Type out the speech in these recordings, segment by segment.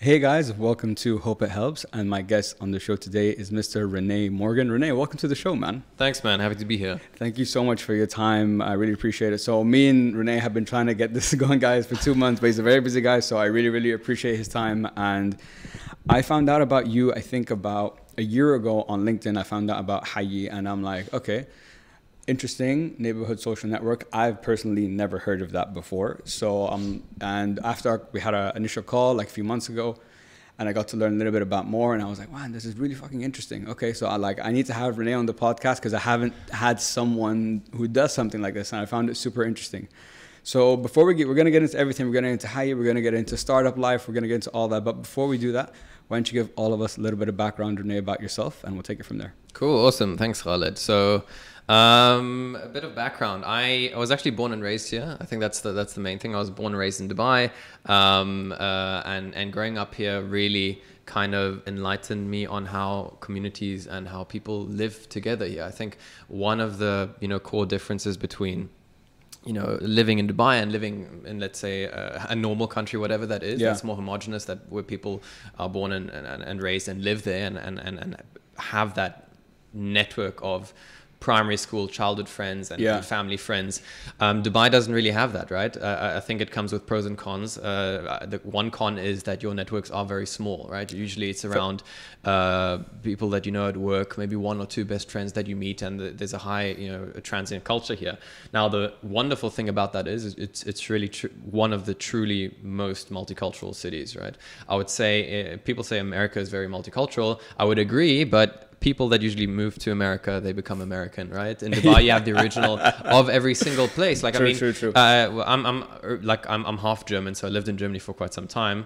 Hey guys, welcome to Hope It Helps, and my guest on the show today is Mr. Rene Morgan. Rene, welcome to the show, man. Thanks, man. Happy to be here. Thank you so much for your time. I really appreciate it. So me and Rene have been trying to get this going, guys, for 2 months, but he's a very busy guy, so I really appreciate his time. And I found out about you, I think about a year ago on LinkedIn. I found out about Hayi, and I'm like, okay, interesting neighborhood social network. I've personally never heard of that before. So and after we had an initial call like a few months ago, and I got to learn a little bit about more, and I was like, man, this is really fucking interesting. Okay, so I need to have Rene on the podcast because I haven't had someone who does something like this, and I found it super interesting. So before we're gonna get into everything. We're gonna get into Hayi, we're gonna get into startup life, we're gonna get into all that. But before we do that, why don't you give all of us a little bit of background, Rene, about yourself, and we'll take it from there. Cool, awesome. Thanks, Khaled. So a bit of background. I was actually born and raised here. I think that's the main thing. I was born and raised in Dubai, and growing up here really kind of enlightened me on how communities and how people live together here. I think one of the core differences between living in Dubai and living in, let's say, a normal country, whatever that is, that's more homogenous, that where people are born and raised and live there and have that network of primary school childhood friends and family friends. Dubai doesn't really have that, right? I think it comes with pros and cons. The one con is that your networks are very small, right? Usually it's around people that you know at work, maybe one or two best friends that you meet, and there's a high transient culture here. Now the wonderful thing about that is it's really one of the truly most multicultural cities, right? I would say people say America is very multicultural. I would agree, but people that usually move to America, they become American, right? In Dubai, you have the original of every single place. Like, True. I'm half German, so I lived in Germany for quite some time.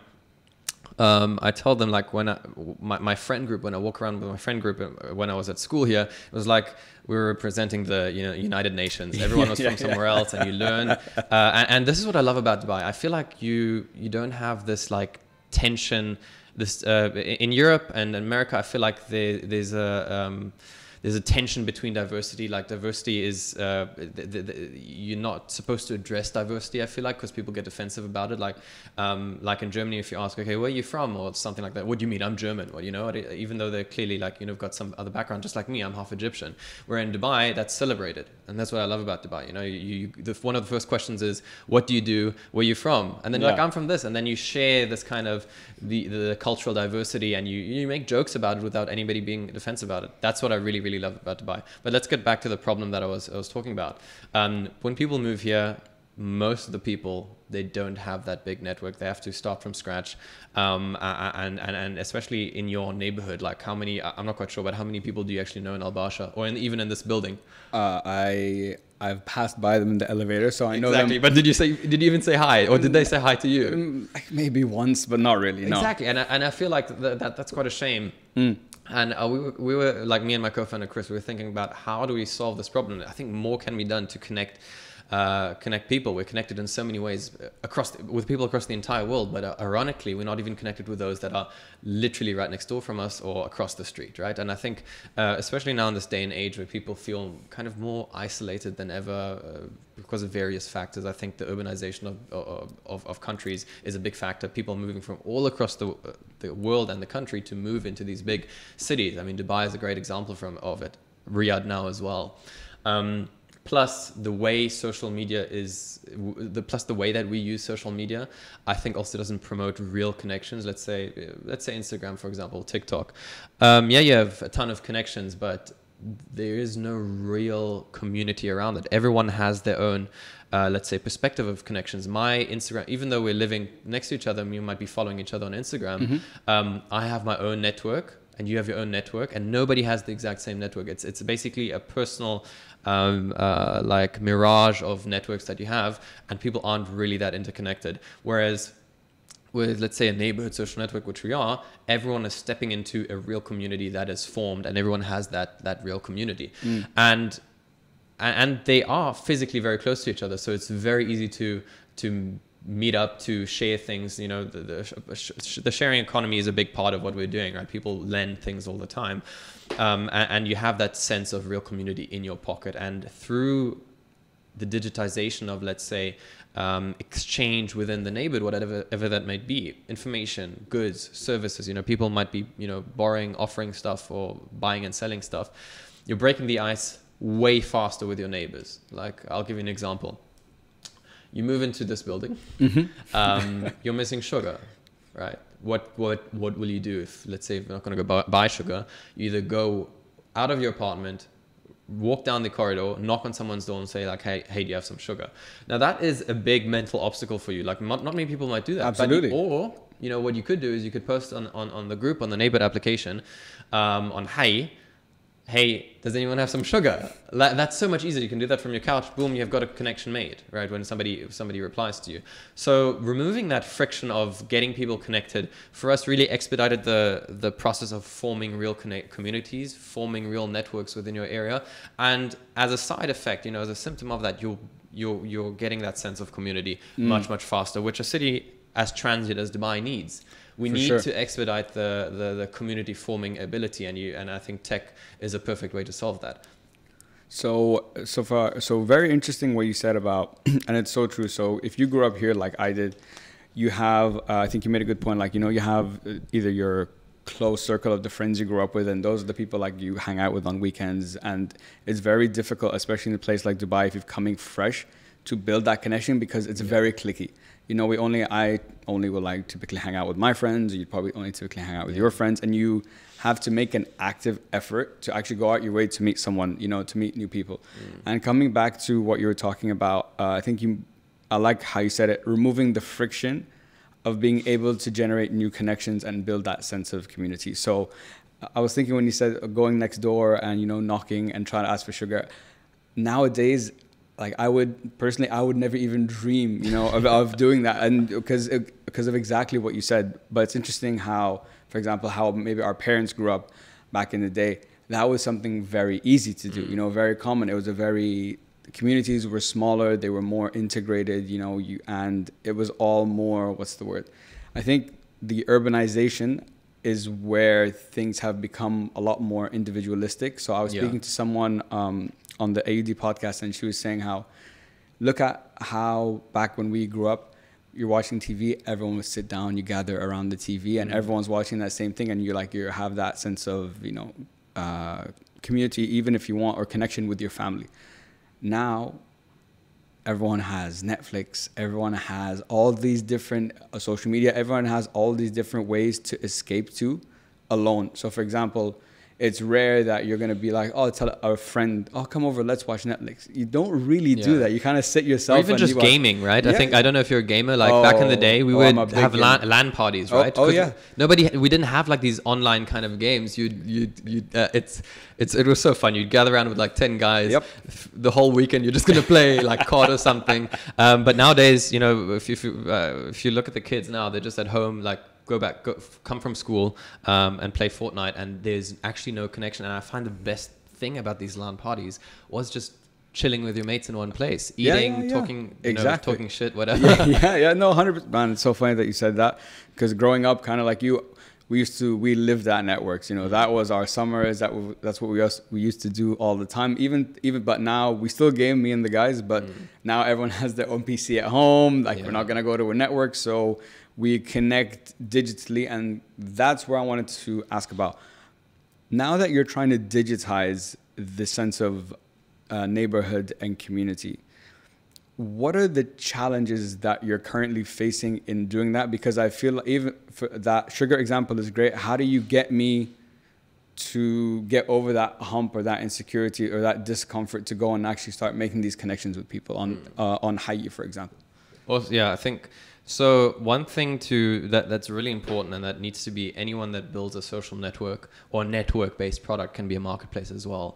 I tell them, like, when my friend group, when I walk around with my friend group, when I was at school here, it was like we were representing the United Nations. Everyone was from somewhere else, and you learn. And this is what I love about Dubai. I feel like you don't have this like tension. This in Europe and America, I feel like there's a tension between diversity. Like diversity is you're not supposed to address diversity, I feel like, because people get defensive about it. Like in Germany, if you ask, okay, where are you from, or something like that, what do you mean? I'm German. Well, even though they're clearly like got some other background, just like me, I'm half Egyptian. Where in Dubai, that's celebrated, and that's what I love about Dubai. One of the first questions is, what do you do? Where are you from? And then you're like, I'm from this, and then you share this kind of the cultural diversity, and you make jokes about it without anybody being defensive about it. That's what I really love about Dubai. But let's get back to the problem that I was talking about. When people move here, most of the people, they don't have that big network. They have to start from scratch, and especially in your neighborhood. Like, how many? I'm not quite sure, but how many people do you actually know in Al Barsha, or even in this building? I've passed by them in the elevator, so I know them. Exactly. But did you even say hi, or did they say hi to you? Maybe once, but not really. No. Exactly, and I feel like that's quite a shame. And we were like, me and my co-founder Chris, we were thinking about how do we solve this problem. I think more can be done to connect people. We're connected in so many ways with people across the entire world, but ironically, we're not even connected with those that are literally right next door from us or across the street, right? And I think, especially now in this day and age where people feel kind of more isolated than ever because of various factors, I think the urbanization of countries is a big factor. People moving from all across the world and the country to move into these big cities. I mean, Dubai is a great example of it. Riyadh now as well. Plus the way social media plus the way that we use social media, I think also doesn't promote real connections. Let's say Instagram, for example, TikTok. You have a ton of connections, but there is no real community around it. Everyone has their own, let's say, perspective of connections. My Instagram, even though we're living next to each other, and you might be following each other on Instagram, I have my own network, and you have your own network, and nobody has the exact same network. It's basically a personal like mirage of networks that you have, and people aren't really that interconnected. Whereas with, let's say, a neighborhood social network, which we are, everyone is stepping into a real community that is formed, and everyone has that real community. And they are physically very close to each other, so it's very easy to meet up, to share things. The sharing economy is a big part of what we're doing, right? People lend things all the time, and you have that sense of real community in your pocket. And through the digitization of, let's say, exchange within the neighborhood, whatever that might be, information, goods, services, you know, people might be, you know, borrowing, offering stuff or buying and selling stuff. You're breaking the ice way faster with your neighbors. Like, I'll give you an example. You move into this building, you're missing sugar, right? What will you do if, let's say, if you're not going to go buy sugar? You either go out of your apartment, walk down the corridor, knock on someone's door and say like, hey, do you have some sugar? Now that is a big mental obstacle for you. Like not many people might do that. Absolutely. Or, you know, what you could do is you could post on the group, on the Neighbourhood application, on Hayi, hey, does anyone have some sugar? That's so much easier. You can do that from your couch. Boom, you've got a connection made, right? When somebody replies to you. So removing that friction of getting people connected for us really expedited the process of forming real communities, forming real networks within your area. And as a side effect, you know, as a symptom of that, you're getting that sense of community much faster, which a city as transient as Dubai needs. We need to expedite the community forming ability, and I think tech is a perfect way to solve that. So very interesting what you said about, and it's so true. So if you grew up here like I did, you have, I think you made a good point. Like, you know, you have either your close circle of the friends you grew up with, and those are the people like you hang out with on weekends. And it's very difficult, especially in a place like Dubai, if you're coming fresh, to build that connection because it's very cliquey. You know, I only will like typically hang out with my friends. You'd probably only typically hang out with your friends, and you have to make an active effort to actually go out your way to meet someone, you know, to meet new people. And coming back to what you were talking about, I like how you said it, removing the friction of being able to generate new connections and build that sense of community. So I was thinking when you said going next door and, you know, knocking and trying to ask for sugar, nowadays, like I would never even dream, you know, of doing that, and because of exactly what you said. But it's interesting how, for example, how maybe our parents grew up back in the day. That was something very easy to do, you know, very common. It was the communities were smaller, they were more integrated, you know, and it was all more, what's the word? I think the urbanization is where things have become a lot more individualistic. So I was speaking to someone on the AUD podcast, and she was saying look at how back when we grew up, you're watching TV, everyone would sit down, you gather around the TV, and everyone's watching that same thing, and you have that sense of, you know, community, even if you want, or connection with your family. Now, everyone has Netflix, everyone has all these different social media, everyone has all these different ways to escape to alone. So for example, it's rare that you're going to be like, oh, tell a friend, oh, come over, let's watch Netflix. You don't really do that. You kind of sit yourself. Or even just gaming, right? I don't know if you're a gamer. Like back in the day, we would have LAN parties, right? We didn't have like these online kind of games. It was so fun. You'd gather around with like 10 guys. The whole weekend, you're just going to play like COD or something. But nowadays, you know, if you look at the kids now, they're just at home, like, come from school and play Fortnite, and there's actually no connection. And I find the best thing about these LAN parties was just chilling with your mates in one place, eating, talking, talking shit, whatever. No, 100%. Man, it's so funny that you said that, because growing up, kind of like you, we lived at networks. You know, that was our summers. That's what we used to do all the time. But now we still game, me and the guys. But now everyone has their own PC at home. Like we're not gonna go to a network, so we connect digitally, and that's where I wanted to ask about. Now that you're trying to digitize the sense of neighborhood and community, what are the challenges that you're currently facing in doing that? Because I feel like even for that sugar example is great. How do you get me to get over that hump or that insecurity or that discomfort to go and actually start making these connections with people on Hayi, for example? Well, yeah, I think... So one thing that's really important, and that needs to be anyone that builds a social network or network-based product can be a marketplace as well.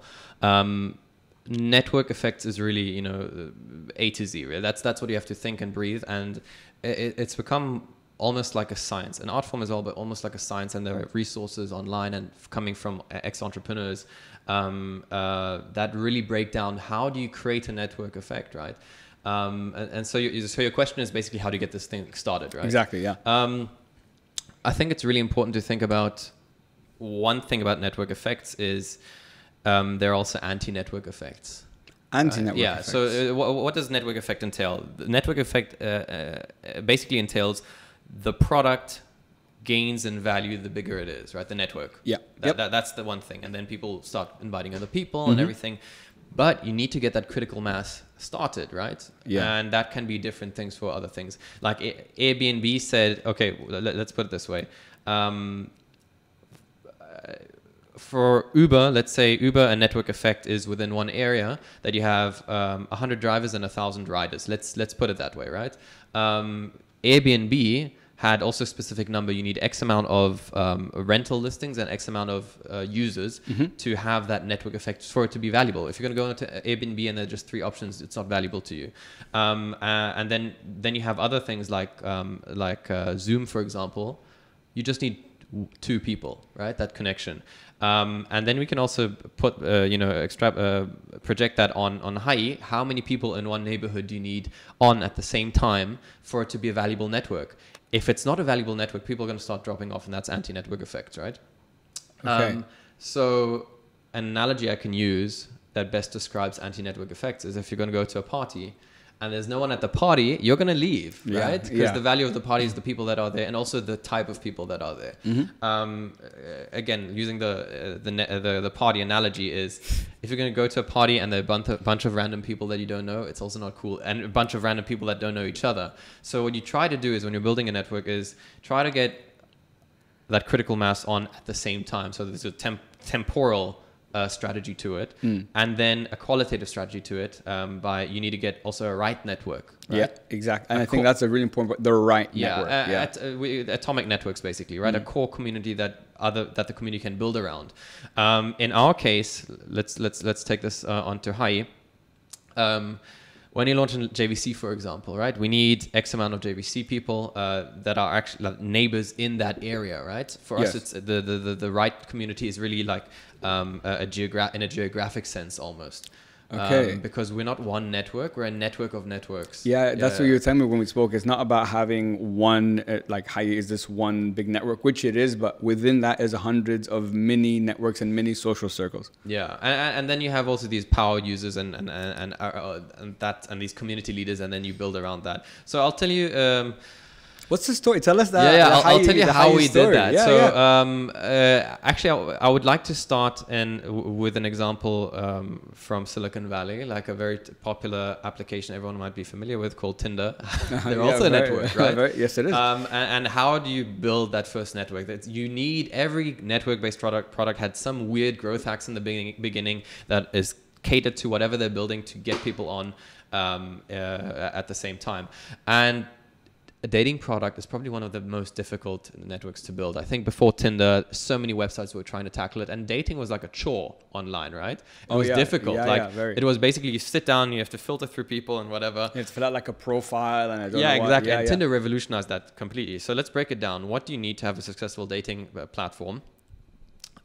Network effects is really, you know, A to Z. Really. That's what you have to think and breathe, and it's become almost like a science, an art form as well, but almost like a science. And there are resources online and coming from ex-entrepreneurs that really break down how do you create a network effect, right? So your question is basically how to get this thing started, right? Exactly, yeah. I think it's really important to think about one thing about network effects is there are also anti-network effects. Anti-network yeah. effects. So what does network effect entail? The network effect basically entails the product gains in value the bigger it is, right? The network. Yeah. That's the one thing. And then people start inviting other people and everything. But you need to get that critical mass started, right? Yeah. And that can be different things for other things. Like Airbnb said, okay, let's put it this way. For Uber, let's say Uber, a network effect is within one area that you have 100 drivers and 1,000 riders. Let's put it that way, right? Airbnb had also a specific number. You need X amount of rental listings and X amount of users to have that network effect for it to be valuable. If you're going to go into Airbnb and there are just 3 options, it's not valuable to you. And then you have other things like Zoom, for example. You just need 2 people, right? That connection. And then we can also put, project that on Hayi. How many people in one neighborhood do you need on at the same time for it to be a valuable network? If it's not a valuable network, people are going to start dropping off, and that's anti-network effects, right? Okay. So an analogy I can use that best describes anti-network effects is if you're going to go to a party and there's no one at the party, you're going to leave, right? Because the value of the party is the people that are there and also the type of people that are there. Again, using the party analogy is if you're going to go to a party and there are a bunch of random people that you don't know, it's also not cool. And a bunch of random people that don't know each other. So what you try to do is when you're building a network is try to get that critical mass on at the same time. So there's a temporal strategy to it, and then a qualitative strategy to it. You need to get also a right network. Right? Yeah, exactly. And I think that's a really important point. The right network. Atomic networks, basically, right? A core community that the community can build around. In our case, let's take this onto Hayi. When you launch a JVC, for example, right, we need X amount of JVC people that are actually like neighbors in that area, right? For us, it's the right community is really like in a geographic sense almost. Okay. Because we're not one network, we're a network of networks. Yeah, that's what you were telling me when we spoke. It's not about having one, like Hayi is this one big network, which it is, but within that is hundreds of mini networks and mini social circles. Yeah, and then you have also these power users and these community leaders, and then you build around that. So I'll tell you. What's the story? Tell us that. I'll tell you how we did that. Yeah, actually, I would like to start with an example from Silicon Valley, like a very popular application everyone might be familiar with called Tinder. They're also a network, right? Yes, it is. And how do you build that first network? You need every network-based product had some weird growth hacks in the beginning that is catered to whatever they're building to get people on at the same time. And a dating product is probably one of the most difficult networks to build. I think before Tinder, so many websites were trying to tackle it, and dating was like a chore online, right? It was difficult. It was basically you sit down, you have to filter through people and whatever. You have to fill out like a profile and I don't know what. Exactly. And Tinder revolutionized that completely. So let's break it down. What do you need to have a successful dating platform?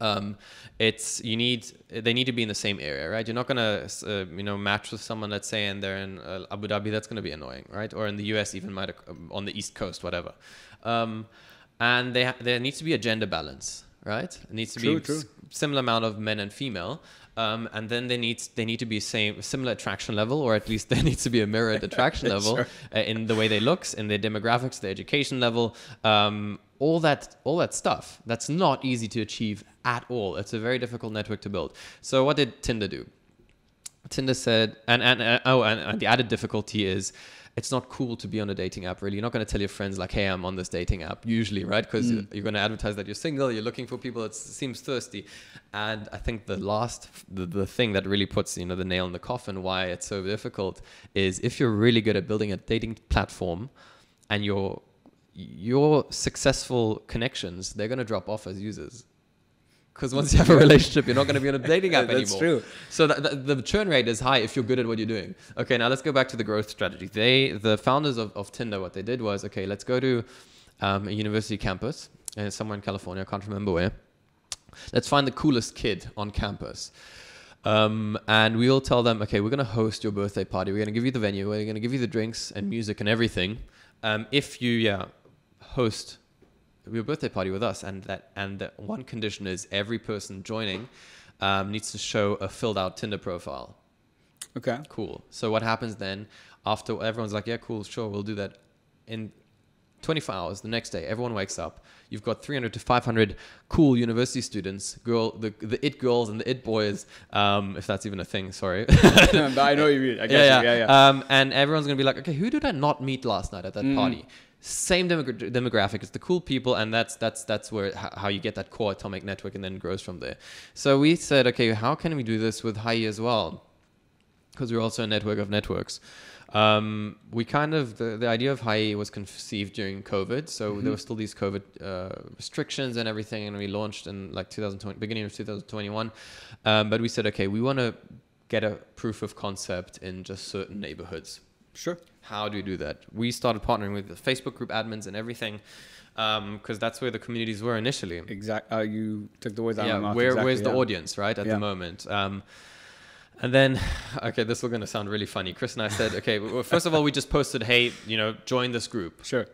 They need to be in the same area, right? You're not gonna match with someone, let's say, and they're in Abu Dhabi. That's gonna be annoying, right? Or in the US, even on the East Coast, whatever. And there needs to be a gender balance, right? It needs to be similar amount of men and female. And then they need to be similar attraction level, or at least there needs to be a mirrored attraction level in the way they look, in their demographics, their education level, all that stuff. That's not easy to achieve at all. It's a very difficult network to build. So what did Tinder do? Tinder said, and the added difficulty is, it's not cool to be on a dating app, really. You're not going to tell your friends like, hey, I'm on this dating app, usually, right? Because you're going to advertise that you're single, you're looking for people that seems thirsty. And I think the thing that really puts, the nail in the coffin, why it's so difficult, is if you're really good at building a dating platform and your successful connections, they're going to drop off as users. Because once you have a relationship, you're not going to be on a dating app anymore. That's true. So the churn rate is high if you're good at what you're doing. Okay, now let's go back to the growth strategy. The founders of Tinder, what they did was, okay, let's go to a university campus, somewhere in California, I can't remember where. Let's find the coolest kid on campus. And we'll tell them, okay, we're going to host your birthday party. We're going to give you the venue. We're going to give you the drinks and music and everything. If you host your birthday party with us, and the one condition is every person joining needs to show a filled out Tinder profile. Okay. Cool. So what happens then after everyone's like, yeah, cool, sure, we'll do that. In 24 hours, the next day, everyone wakes up. You've got 300 to 500 cool university students, the it girls and the it boys, if that's even a thing, sorry. I know what you mean. I guess. Yeah. And everyone's going to be like, okay, who did I not meet last night at that party? Same demographic. It's the cool people, and that's where how you get that core atomic network, and then it grows from there. So we said, okay, how can we do this with Hayi as well? Because we're also a network of networks. We kind of, the idea of Hayi was conceived during COVID. So there were still these COVID restrictions and everything. And we launched in like 2020, beginning of 2021. But we said, okay, we want to get a proof of concept in just certain neighborhoods. Sure. How do we do that? We started partnering with the Facebook group admins and everything. Because that's where the communities were initially. Exactly. You took the words out of my mouth. Where's the audience, right, at the moment? And then, okay, this is going to sound really funny. Chris and I said, okay, well, first of all, we just posted, hey, join this group. Sure.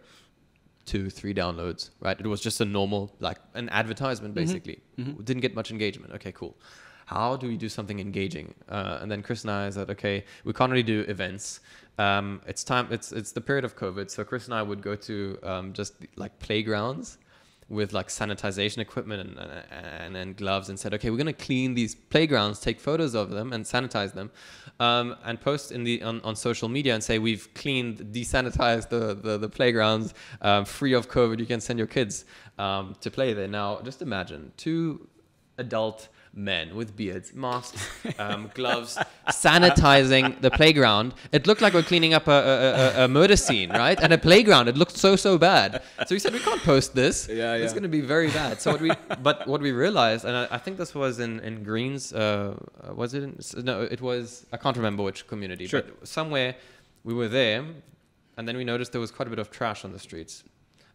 2-3 downloads, right? It was just a normal, like an advertisement, basically. Didn't get much engagement. Okay, cool. How do we do something engaging? And then Chris and I said, okay, we can't really do events. It's the period of COVID. So Chris and I would go to just like playgrounds with like sanitization equipment and gloves, and said, okay, we're going to clean these playgrounds, take photos of them and sanitize them, and post on social media and say, we've cleaned, desanitized the playgrounds, free of COVID. You can send your kids to play there. Now, just imagine 2 adult men with beards, masks, gloves, sanitizing the playground. It looked like we're cleaning up a murder scene, right? And a playground. It looked so bad. So we said, we can't post this. It's going to be very bad. So what we realized, and I think this was in Greens, was it? No, it was, I can't remember which community, sure. But somewhere we were there, and then we noticed there was quite a bit of trash on the streets.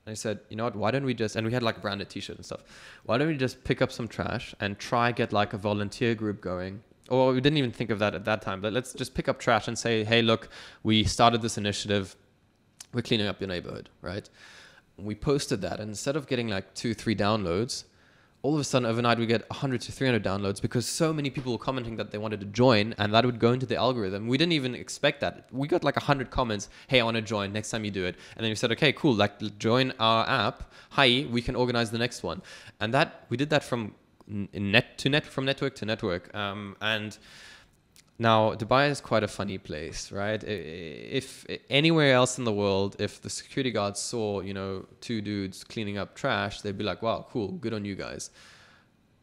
And I said, you know what, why don't we just, and we had like a branded t-shirt and stuff, why don't we just pick up some trash and try get like a volunteer group going? Or we didn't even think of that at that time, but let's just pick up trash and say, hey, look, we started this initiative. We're cleaning up your neighborhood, right? We posted that, and instead of getting like 2-3 downloads, all of a sudden overnight we get 100 to 300 downloads because so many people were commenting that they wanted to join, and that would go into the algorithm. We didn't even expect that. We got like 100 comments, hey, I want to join next time you do it. And then we said, okay, cool, like join our app, Hayi, we can organize the next one. And that we did that from network to network. And now Dubai is quite a funny place, right? If anywhere else in the world, if the security guards saw, 2 dudes cleaning up trash, they'd be like, wow, cool, good on you guys.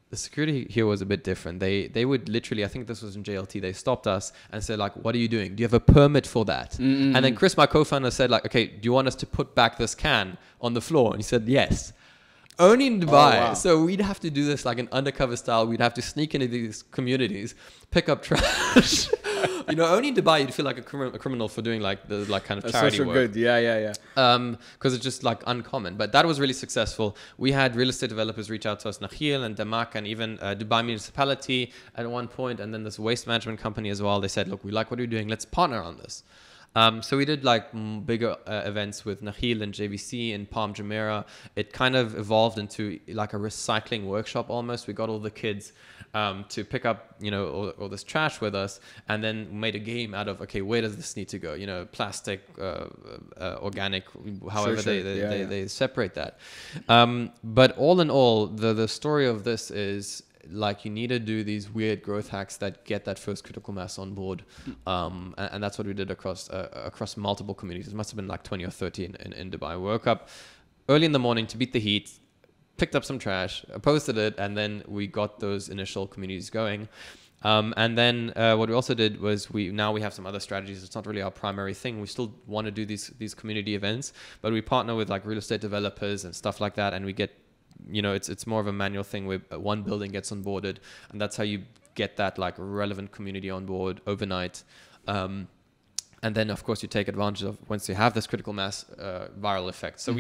The security here was a bit different. They would literally, I think this was in JLT, they stopped us and said like, what are you doing? Do you have a permit for that? Mm-hmm. And then Chris, my co-founder, said like, okay, do you want us to put back this can on the floor? And he said, yes. Only in Dubai. Oh, wow. So we'd have to do this like an undercover style. We'd have to sneak into these communities, pick up trash. Only in Dubai you'd feel like a criminal for doing like the kind of charity social work. Good. Yeah. Because it's just like uncommon. But that was really successful. We had real estate developers reach out to us, Nakhil and Damak, and even Dubai municipality at one point, and then this waste management company as well. They said, look, we like what you're doing. Let's partner on this. So we did like bigger events with Nakhil and JVC in Palm Jumeirah. It kind of evolved into like a recycling workshop almost. We got all the kids to pick up, all this trash with us, and then made a game out of, okay, where does this need to go? Plastic, organic, however they separate that. But all in all, the story of this is, like, you need to do these weird growth hacks that get that first critical mass on board, and that's what we did across multiple communities. It must have been like 20 or 30 in Dubai. We woke up early in the morning to beat the heat, picked up some trash, posted it, and then we got those initial communities going. And then what we also did was we have some other strategies. It's not really our primary thing. We still want to do these community events, but we partner with like real estate developers and stuff like that, and we get, it's more of a manual thing where one building gets onboarded, and that's how you get that like relevant community on board overnight. And then of course you take advantage of, once you have this critical mass, viral effect. So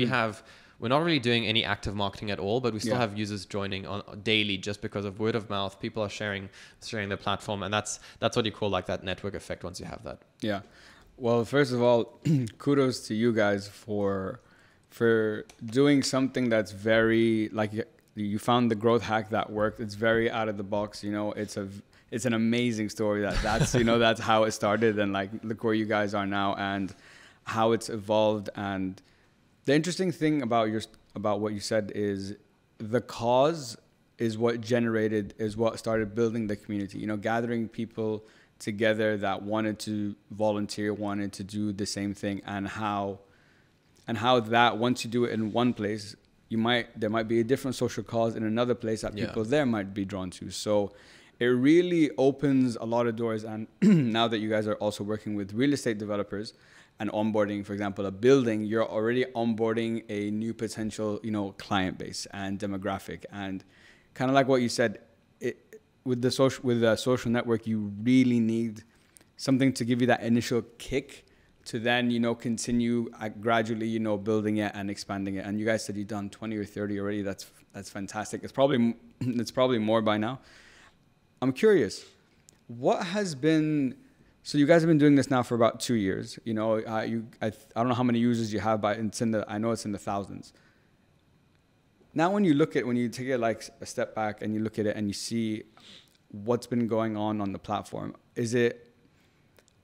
we're not really doing any active marketing at all, but we still have users joining on daily just because of word of mouth. People are sharing their platform, and that's what you call like that network effect once you have that. Yeah. Well, first of all, kudos to you guys for doing something that's very, like, you found the growth hack that worked. It's very out of the box. You know, it's an amazing story that's you know, that's how it started, and like look where you guys are now and how it's evolved. And the interesting thing about what you said is the cause is what started building the community. You know, gathering people together that wanted to volunteer, wanted to do the same thing, and how that once you do it in one place, there might be a different social cause in another place that people there might be drawn to. So it really opens a lot of doors. And now that you guys are also working with real estate developers and onboarding, for example, a building, you're already onboarding a new potential, you know, client base and demographic. And kind of like what you said, with the social network, you really need something to give you that initial kick to then, you know, continue gradually, you know, building it and expanding it. And you guys said you've done 20 or 30 already. That's fantastic. It's probably more by now. I'm curious, what has been, so you guys have been doing this now for about 2 years. You know, I don't know how many users you have, but I know it's in the thousands. Now, when you take it like a step back and you look at it and you see what's been going on the platform,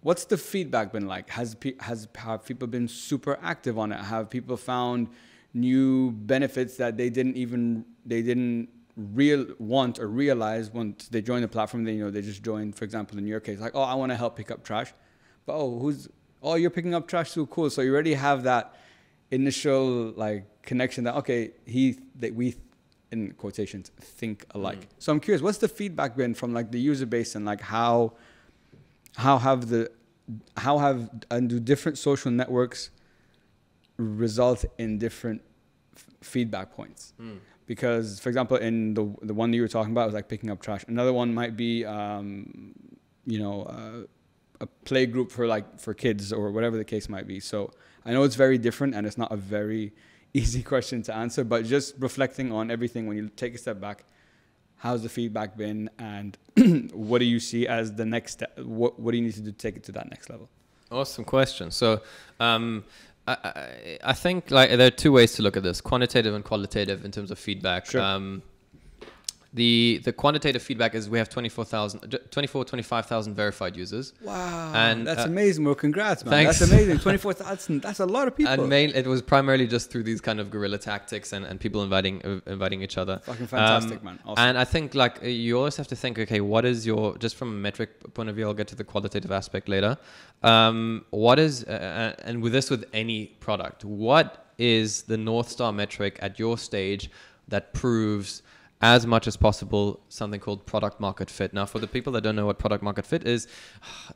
what's the feedback been like? Have people been super active on it? Have people found new benefits that they didn't want or realize once they joined the platform? They just joined, for example, in your case, like, oh, I want to help pick up trash, but you're picking up trash too, cool. So you already have that initial like connection that we in quotations think alike. So I'm curious, what's the feedback been from like the user base, and like how do different social networks result in different feedback points? Because, for example, in the one that you were talking about was like picking up trash. Another one might be a play group for kids or whatever the case might be. So I know it's very different and it's not a very easy question to answer, but just reflecting on everything when you take a step back, how's the feedback been, and what do you see as the next step? What do you need to do to take it to that next level? Awesome question. So I think like there are two ways to look at this: quantitative and qualitative in terms of feedback. Sure. The quantitative feedback is we have 25,000 verified users. Wow, and that's amazing. Well, congrats, man. Thanks. That's amazing. 24,000. That's a lot of people. And it was primarily just through these kind of guerrilla tactics and people inviting each other. Fucking fantastic, man. Awesome. And I think like you always have to think, okay, what is just from a metric point of view? I'll get to the qualitative aspect later. And with any product, what is the North Star metric at your stage that proves as much as possible something called product market fit? Now, for the people that don't know what product market fit is,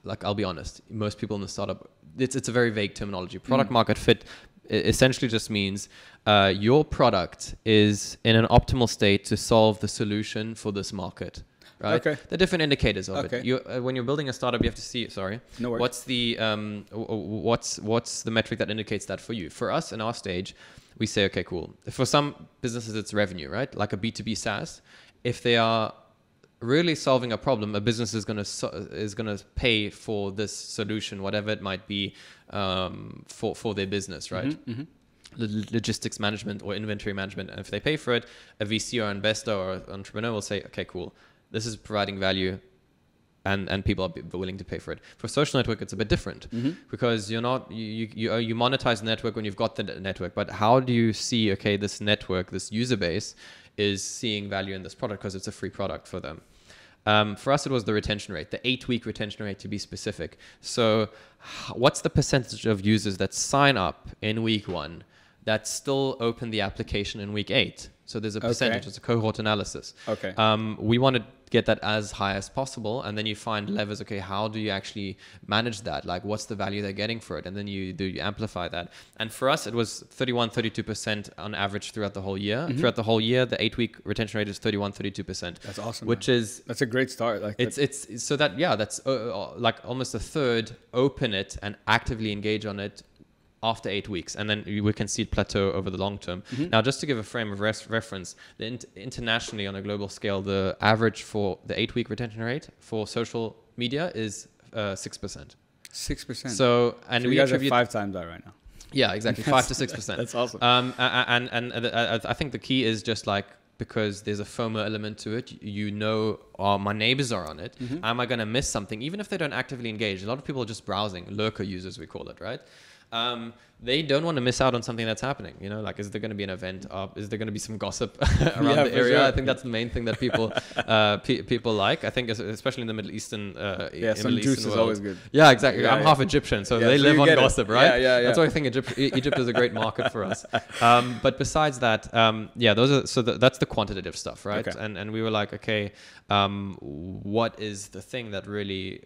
like, I'll be honest, most people in the startup, it's a very vague terminology. Product market fit essentially just means your product is in an optimal state to solve the solution for this market. Right? Okay. The different indicators of it. When you're building a startup, you have to see. Sorry. No worries. What's the metric that indicates that for you? For us, in our stage, we say, okay, cool. For some businesses, it's revenue, right? Like a B2B SaaS. If they are really solving a problem, a business is gonna pay for this solution, whatever it might be, for their business, right? Mm-hmm. Logistics management or inventory management. And if they pay for it, a VC or investor or entrepreneur will say, okay, cool. This is providing value, and people are willing to pay for it. For social network, it's a bit different because you monetize the network when you've got the network. But how do you see, okay, this network, this user base is seeing value in this product because it's a free product for them? For us, it was the retention rate, the 8-week retention rate to be specific. So what's the percentage of users that sign up in week 1 that still open the application in week 8? So there's a percentage, it's a cohort analysis. Okay. We want to get that as high as possible. And then you find levers, okay, how do you actually manage that? Like, what's the value they're getting for it? And then you amplify that. And for us, it was 32% on average throughout the whole year. Throughout the whole year, the 8-week retention rate is 32%. That's awesome. That's a great start. Like that's like almost a third open it and actively engage on it after 8 weeks, and then we can see it plateau over the long term. Now, just to give a frame of reference, internationally on a global scale, the average for the 8-week retention rate for social media is 6%. 6%. So, and we guys are 5 times that right now. Yeah, exactly, 5 to 6%. That's awesome. And I think the key is just like because there's a FOMO element to it. You know, oh, my neighbors are on it. Am I going to miss something? Even if they don't actively engage, a lot of people are just browsing, lurker users, we call it, right? They don't want to miss out on something that's happening. You know, like, is there going to be an event? Is there going to be some gossip around the area? Sure. I think that's the main thing that people people like. I think especially in the Middle Eastern some juice is always good. Yeah, exactly. I'm half Egyptian, so they live on gossip, right? Yeah. That's why I think Egypt is a great market for us. But besides that, that's the quantitative stuff, right? Okay. And we were like, okay, what is the thing that really,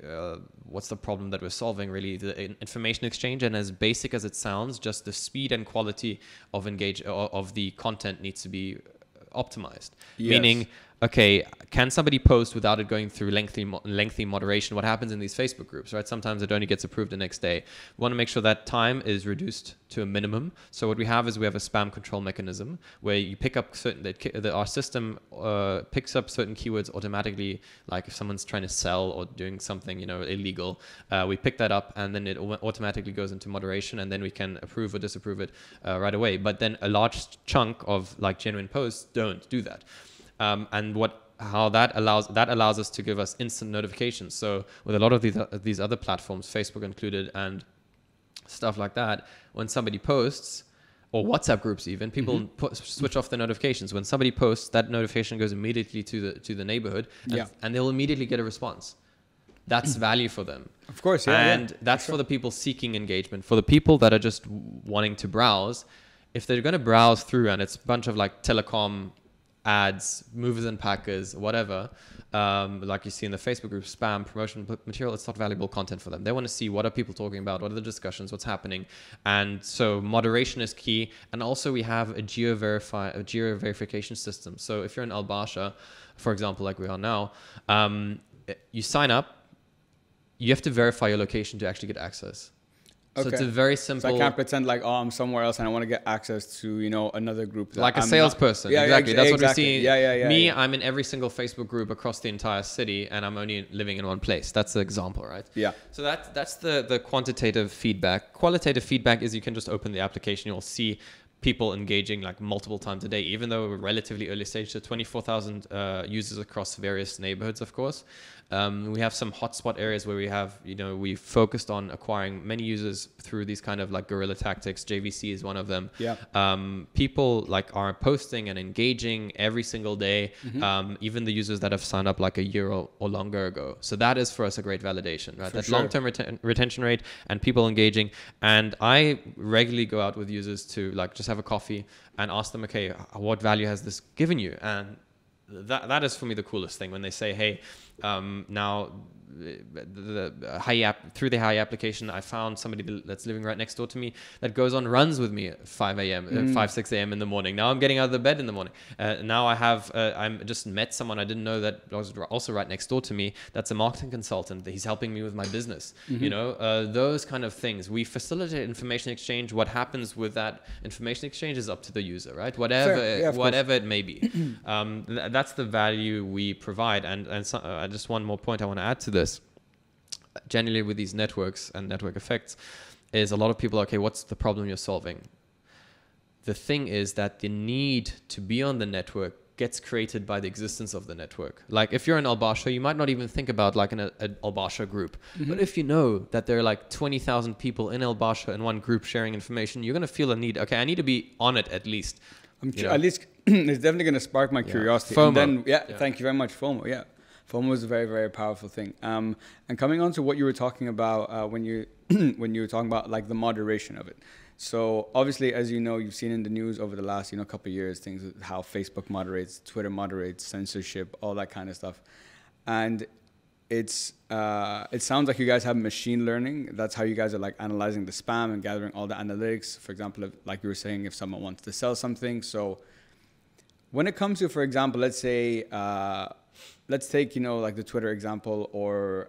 what's the problem that we're solving? Really, the information exchange, and as basic as it sounds, just the speed and quality of of the content needs to be optimized. Yes. Meaning, okay, can somebody post without it going through lengthy moderation? What happens in these Facebook groups, right? Sometimes it only gets approved the next day. We want to make sure that time is reduced to a minimum. So what we have is we have a spam control mechanism where you pick up our system picks up certain keywords automatically. Like if someone's trying to sell or doing something, illegal, we pick that up and then it automatically goes into moderation, and then we can approve or disapprove it right away. But then a large chunk of like genuine posts don't do that. And how that allows us to give us instant notifications. So with a lot of these other platforms, Facebook included, and stuff like that, when somebody posts, or WhatsApp groups even, people switch off the notifications. When somebody posts, that notification goes immediately to the neighborhood, and they'll immediately get a response. That's value for them. Of course, yeah. And that's for the people seeking engagement. For the people that are just wanting to browse, if they're going to browse through and it's a bunch of like telecom ads, movers and packers, whatever, like you see in the Facebook group, spam, promotion material, it's not valuable content for them. They want to see what are people talking about, what are the discussions, what's happening. And so moderation is key. And also we have a geo verification system. So if you're in Al Basha, for example, like we are now, you sign up, you have to verify your location to actually get access. So it's a very simple... So I can't pretend like, oh, I'm somewhere else and I want to get access to, another group. Like a salesperson. Exactly. That's what we see. I'm in every single Facebook group across the entire city, and I'm only living in one place. That's the example, right? Yeah. So that's the quantitative feedback. Qualitative feedback is you can just open the application. You'll see people engaging like multiple times a day, even though we're relatively early stage, so 24,000 users across various neighborhoods, of course. We have some hotspot areas where we have, we focused on acquiring many users through these kind of like guerrilla tactics. JVC is one of them. Yeah. People like are posting and engaging every single day, even the users that have signed up like a year or longer ago. So that is for us a great validation, right? That long-term retention rate and people engaging. And I regularly go out with users to like just have a coffee and ask them, okay, what value has this given you? And that is for me the coolest thing when they say, hey, now the Hayi app, through the Hayi application, I found somebody that's living right next door to me that goes on runs with me at 5 a.m., 6 a.m. in the morning. Now I'm getting out of the bed in the morning. Now I'm just met someone I didn't know that was also right next door to me. That's a marketing consultant. He's helping me with my business. Those kind of things. We facilitate information exchange. What happens with that information exchange is up to the user, right? Whatever it may be. That's the value we provide. And so, just one more point I want to add to this. Generally with these networks and network effects is a lot of people are, okay, what's the problem you're solving? The thing is that the need to be on the network gets created by the existence of the network. Like if you're in Al Basha, you might not even think about like an Al Basha group. But if you know that there are like 20,000 people in Al Basha in one group sharing information, you're going to feel a need. Okay, I need to be on it at least. At least it's definitely going to spark my curiosity. FOMO. And then, thank you very much, FOMO. Yeah. FOMO is a very, very powerful thing. And coming on to what you were talking about when you were talking about like the moderation of it. So obviously, as you know, you've seen in the news over the last couple of years things with how Facebook moderates, Twitter moderates, censorship, all that kind of stuff. And it sounds like you guys have machine learning. That's how you guys are like analyzing the spam and gathering all the analytics. For example, like you were saying, if someone wants to sell something. So when it comes to, for example, let's say, let's take, like the Twitter example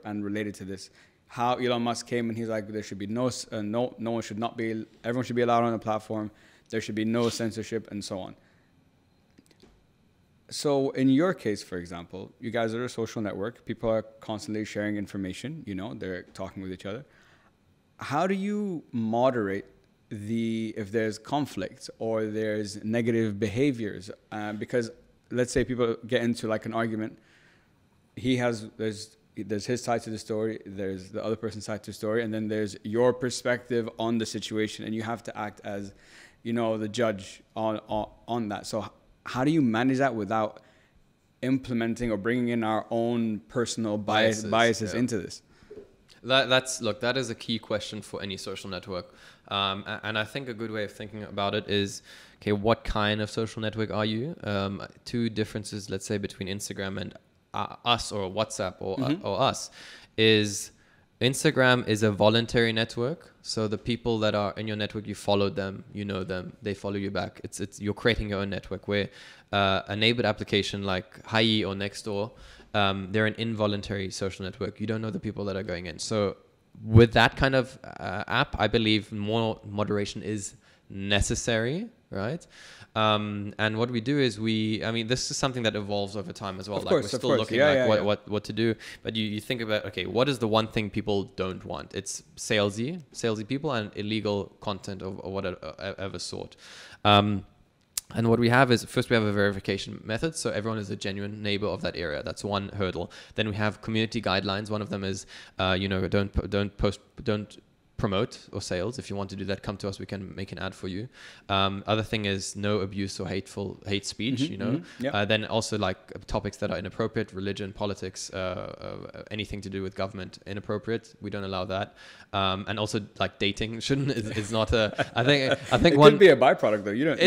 and related to this, how Elon Musk came and he's like, there should be no one should not be, everyone should be allowed on the platform. There should be no censorship and so on. So in your case, for example, you guys are a social network. People are constantly sharing information, they're talking with each other. How do you moderate if there's conflict or there's negative behaviors? Because let's say people get into like an argument. There's his side to the story, there's the other person's side to the story, and then there's your perspective on the situation, and you have to act as, you know, the judge on that. So how do you manage that without implementing or bringing in our own personal biases into this? That is a key question for any social network. And I think a good way of thinking about it is, okay, what kind of social network are you? Two differences, let's say, between Instagram and us, or WhatsApp, or us, is Instagram is a voluntary network. So the people that are in your network, you follow them, you know them, they follow you back. It's you're creating your own network, where a neighbored application like Hayi or Nextdoor, they're an involuntary social network. You don't know the people that are going in. So with that kind of app, I believe more moderation is necessary, right? And what we do is this is something that evolves over time as well. Of like course, we're still looking what to do. But you think about, okay, what is the one thing people don't want? It's salesy people and illegal content of whatever sort. And what we have is, first we have a verification method. So everyone is a genuine neighbor of that area. That's one hurdle. Then we have community guidelines. One of them is, don't promote or sales. If you want to do that, come to us. We can make an ad for you. Other thing is no abuse or hate speech, Then also like topics that are inappropriate, religion, politics, anything to do with government, inappropriate. We don't allow that. And also like dating is not a, I think it could be a byproduct though. You don't,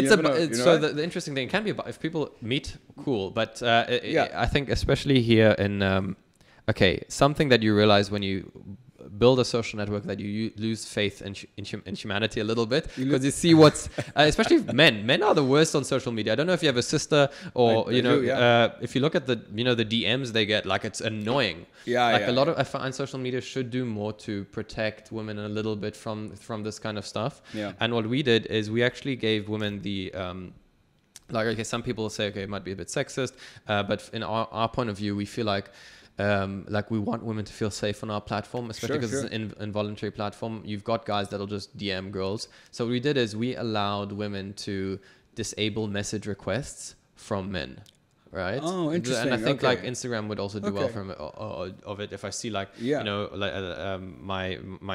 so the interesting thing can be, if people meet, cool. But I think especially here in, something that you realize when you build a social network, that you lose faith in humanity a little bit, because you see what's especially men are the worst on social media. I don't know if you have a sister or if you look at the the DMs they get, like, it's annoying. A lot of, I find social media should do more to protect women a little bit from this kind of stuff. And what we did is we actually gave women the some people say, okay, it might be a bit sexist, but in our point of view, we feel like we want women to feel safe on our platform, especially because it's an involuntary platform. You've got guys that'll just DM girls. So what we did is we allowed women to disable message requests from men. Right. Oh, interesting. And I think like Instagram would also do well from of it. If I see my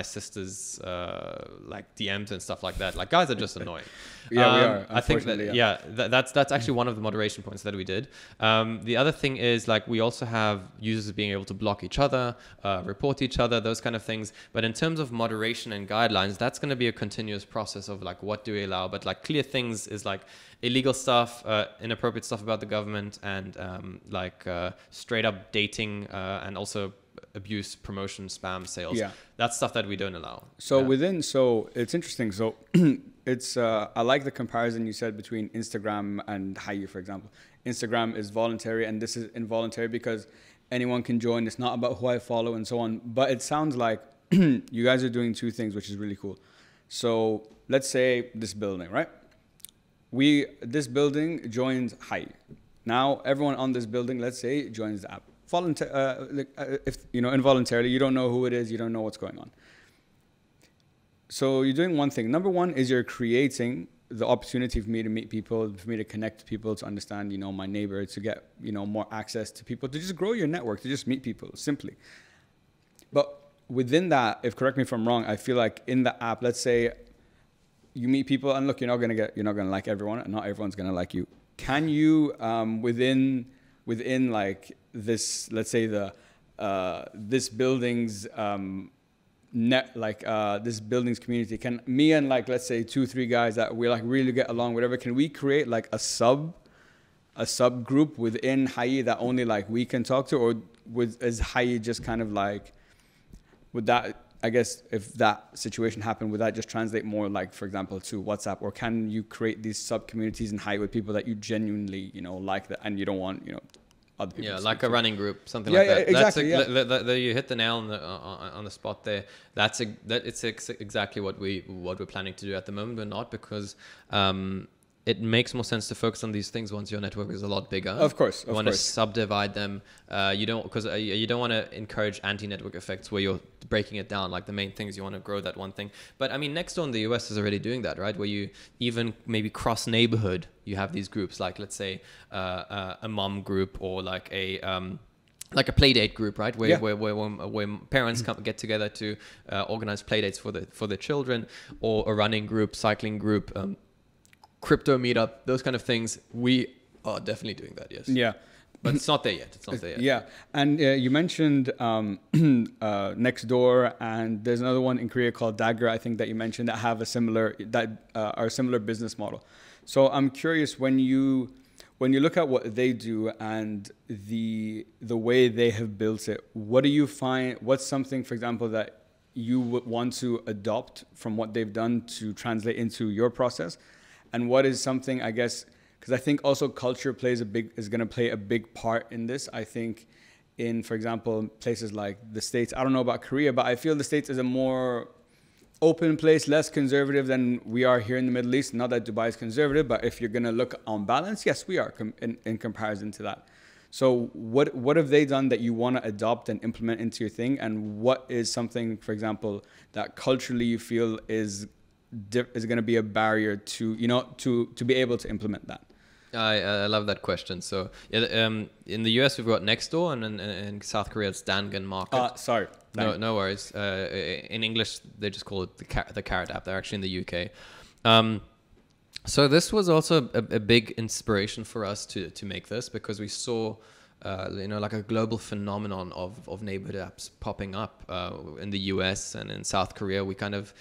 sister's like DMs and stuff like that, like guys are just annoying. We are. I think that's actually one of the moderation points that we did. The other thing is, like, we also have users being able to block each other, report each other, those kind of things. But in terms of moderation and guidelines, that's going to be a continuous process of like, what do we allow? But like clear things is like illegal stuff, inappropriate stuff about the government, and straight up dating, and also abuse, promotion, spam, sales. That's stuff that we don't allow. So it's interesting. So it's I like the comparison you said between Instagram and Hayi, for example. Instagram is voluntary and this is involuntary because anyone can join. It's not about who I follow and so on. But it sounds like you guys are doing two things, which is really cool. So let's say this building, right? This building joins Hayi. Now everyone on this building, let's say, joins the app. Involuntarily, you don't know who it is, you don't know what's going on. So you're doing one thing. Number one is you're creating the opportunity for me to meet people, for me to connect to people, to understand, my neighbor, to get, more access to people, to just grow your network, to just meet people simply. But within that, correct me if I'm wrong, I feel like in the app, let's say you meet people, and look, you're not gonna like everyone, and not everyone's gonna like you. Can you within like this, let's say this building's this building's community, can me and like, let's say 2-3 guys that we like really get along, whatever, can we create like a subgroup within Hayi that only like we can talk to, or is Hayi just kind of like, would that, I guess, if that situation happened, would that just translate more like, for example, to WhatsApp? Or can you create these sub-communities in Hayi with people that you genuinely, like that, and you don't want, other people to like a to? running group, something like that. Exactly. You hit the nail on the spot there. It's exactly what we're planning to do at the moment. We're not, because it makes more sense to focus on these things once your network is a lot bigger. Of course, you want to subdivide them. You don't, because you don't want to encourage anti-network effects where you're breaking it down. Like the main thing is you want to grow that one thing. But I mean, Nextdoor in the US is already doing that, right? Where you even maybe cross neighborhood, you have these groups, like let's say a mom group, or like a play date group, right? Where parents get together to organize play dates for the children, or a running group, cycling group, crypto meetup, those kind of things. We are definitely doing that, yes. Yeah. But it's not there yet. It's not there yet. Yeah. And you mentioned Nextdoor, and there's another one in Korea called Dagger, I think, that you mentioned, that have a similar business model. So I'm curious, when you look at what they do and the way they have built it, what do you find, what's something, for example, that you would want to adopt from what they've done to translate into your process? And what is something, I guess, because I think also culture is going to play a big part in this. I think in, for example, places like the States, I don't know about Korea, but I feel the States is a more open place, less conservative than we are here in the Middle East. Not that Dubai is conservative, but if you're going to look on balance, yes, we are in comparison to that. So what have they done that you want to adopt and implement into your thing? And what is something, for example, that culturally you feel is going to be a barrier to be able to implement that? I love that question. So in the US we've got Nextdoor, and in South Korea it's Dangan Market. Sorry. No worries. In English they just call it the Carrot app. They're actually in the UK. So this was also a big inspiration for us to make this, because we saw like a global phenomenon of neighborhood apps popping up in the US and in South Korea. We kind of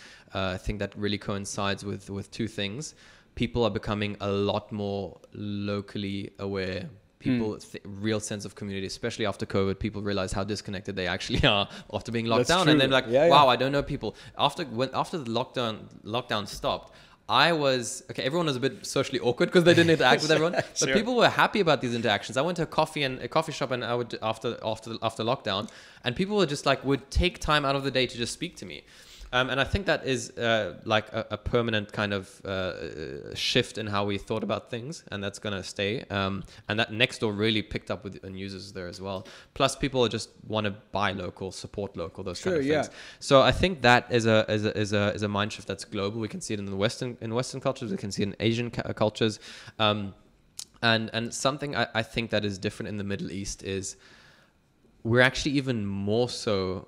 think that really coincides with two things. People are becoming a lot more locally aware. People, real sense of community, especially after COVID. People realize how disconnected they actually are after being locked down. True. And then like, wow, I don't know people. After the lockdown stopped, everyone was a bit socially awkward because they didn't interact with everyone, but sure. People were happy about these interactions. I went to a coffee shop, and I would after lockdown, and people were just like, would take time out of the day to just speak to me. And I think that is like a permanent kind of shift in how we thought about things, and that's going to stay. And that Nextdoor really picked up with users there as well. Plus, people just want to buy local, support local, those kind of things. Yeah. So I think that is a mind shift that's global. We can see it in the Western cultures. We can see it in Asian cultures. And something I think that is different in the Middle East is we're actually even more so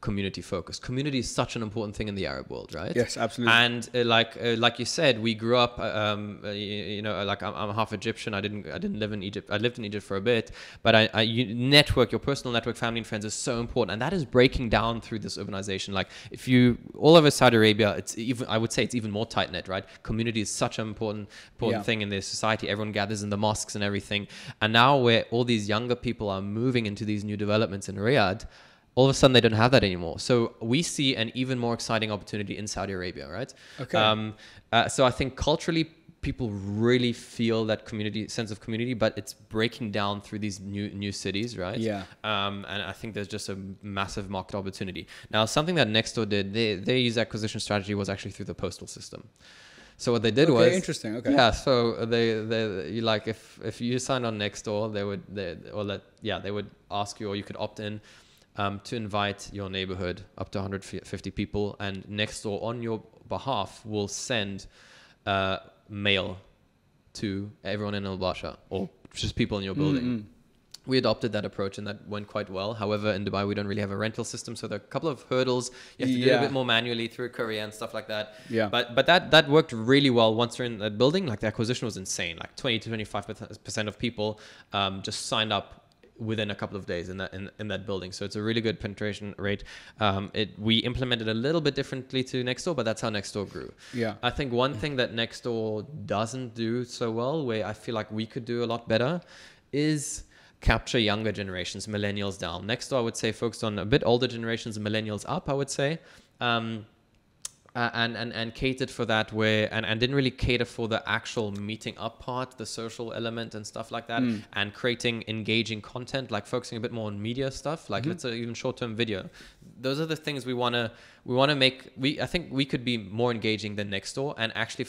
community focused. Community is such an important thing in the Arab world, right? Yes, absolutely. And like you said, we grew up. Like I'm half Egyptian. I didn't live in Egypt. I lived in Egypt for a bit, but network, your personal network, family and friends is so important, and that is breaking down through this urbanization. Like if you all over Saudi Arabia, I would say it's even more tight knit, right? Community is such an important thing in their society. Everyone gathers in the mosques and everything. And now where all these younger people are moving into these new developments in Riyadh, all of a sudden they don't have that anymore. So we see an even more exciting opportunity in Saudi Arabia, right? Okay. So I think culturally people really feel that sense of community, but it's breaking down through these new cities, right? Yeah. And I think there's just a massive market opportunity. Now, something that Nextdoor did, their user acquisition strategy was actually through the postal system. So what they did was interesting. Okay. Yeah. So they like if you signed on Nextdoor, they would ask you, or you could opt in to invite your neighborhood up to 150 people, and Nextdoor on your behalf will send mail to everyone in Al Basha, or just people in your building. Mm-hmm. We adopted that approach, and that went quite well. However, in Dubai, we don't really have a rental system, so there are a couple of hurdles. You have to do it a bit more manually through courier and stuff like that. Yeah. But that worked really well once you're in that building. Like the acquisition was insane. Like 20 to 25% of people just signed up within a couple of days in that building. So it's a really good penetration rate. We implemented a little bit differently to Nextdoor, but that's how Nextdoor grew. Yeah. I think one thing that Nextdoor doesn't do so well, where I feel like we could do a lot better, is capture younger generations, millennials down. Nextdoor, I would say, focused on a bit older generations, millennials up, I would say. and catered for that, where and didn't really cater for the actual meeting up part, the social element and stuff like that, and creating engaging content, like focusing a bit more on media stuff, like let's say even short-term video. Those are the things we want to make. I think we could be more engaging than Nextdoor, and actually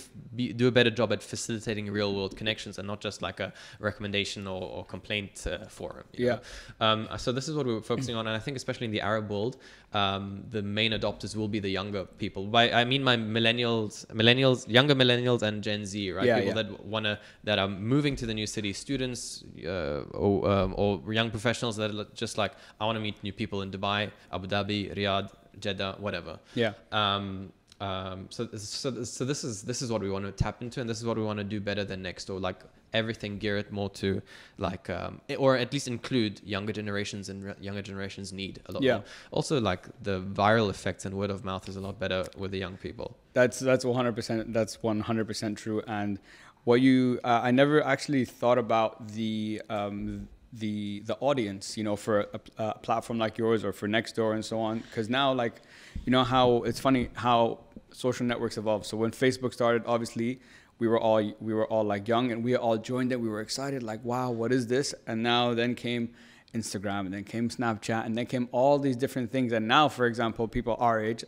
do a better job at facilitating real world connections, and not just like a recommendation or complaint forum. You know? So this is what we're focusing on, and I think especially in the Arab world, the main adopters will be the younger people. I mean my younger millennials and Gen Z, right? People that are moving to the new city, students or young professionals that are just like, I want to meet new people in Dubai, Abu Dhabi, Riyadh, Jeddah, whatever. So this is what we want to tap into, and this is what we want to do better than Nextdoor. Like everything gear it more to like or at least include younger generations, and younger generations need a lot more. Also, like the viral effects and word of mouth is a lot better with the young people. That's 100%. That's 100% true. And what you I never actually thought about the audience, you know, for a platform like yours or for Nextdoor and so on. Because now, like, you know how it's funny how social networks evolve. So when Facebook started, obviously we were all like young, and we all joined it. We were excited, like, wow, what is this? And now then came Instagram, and then came Snapchat, and then came all these different things. And now, for example, people our age,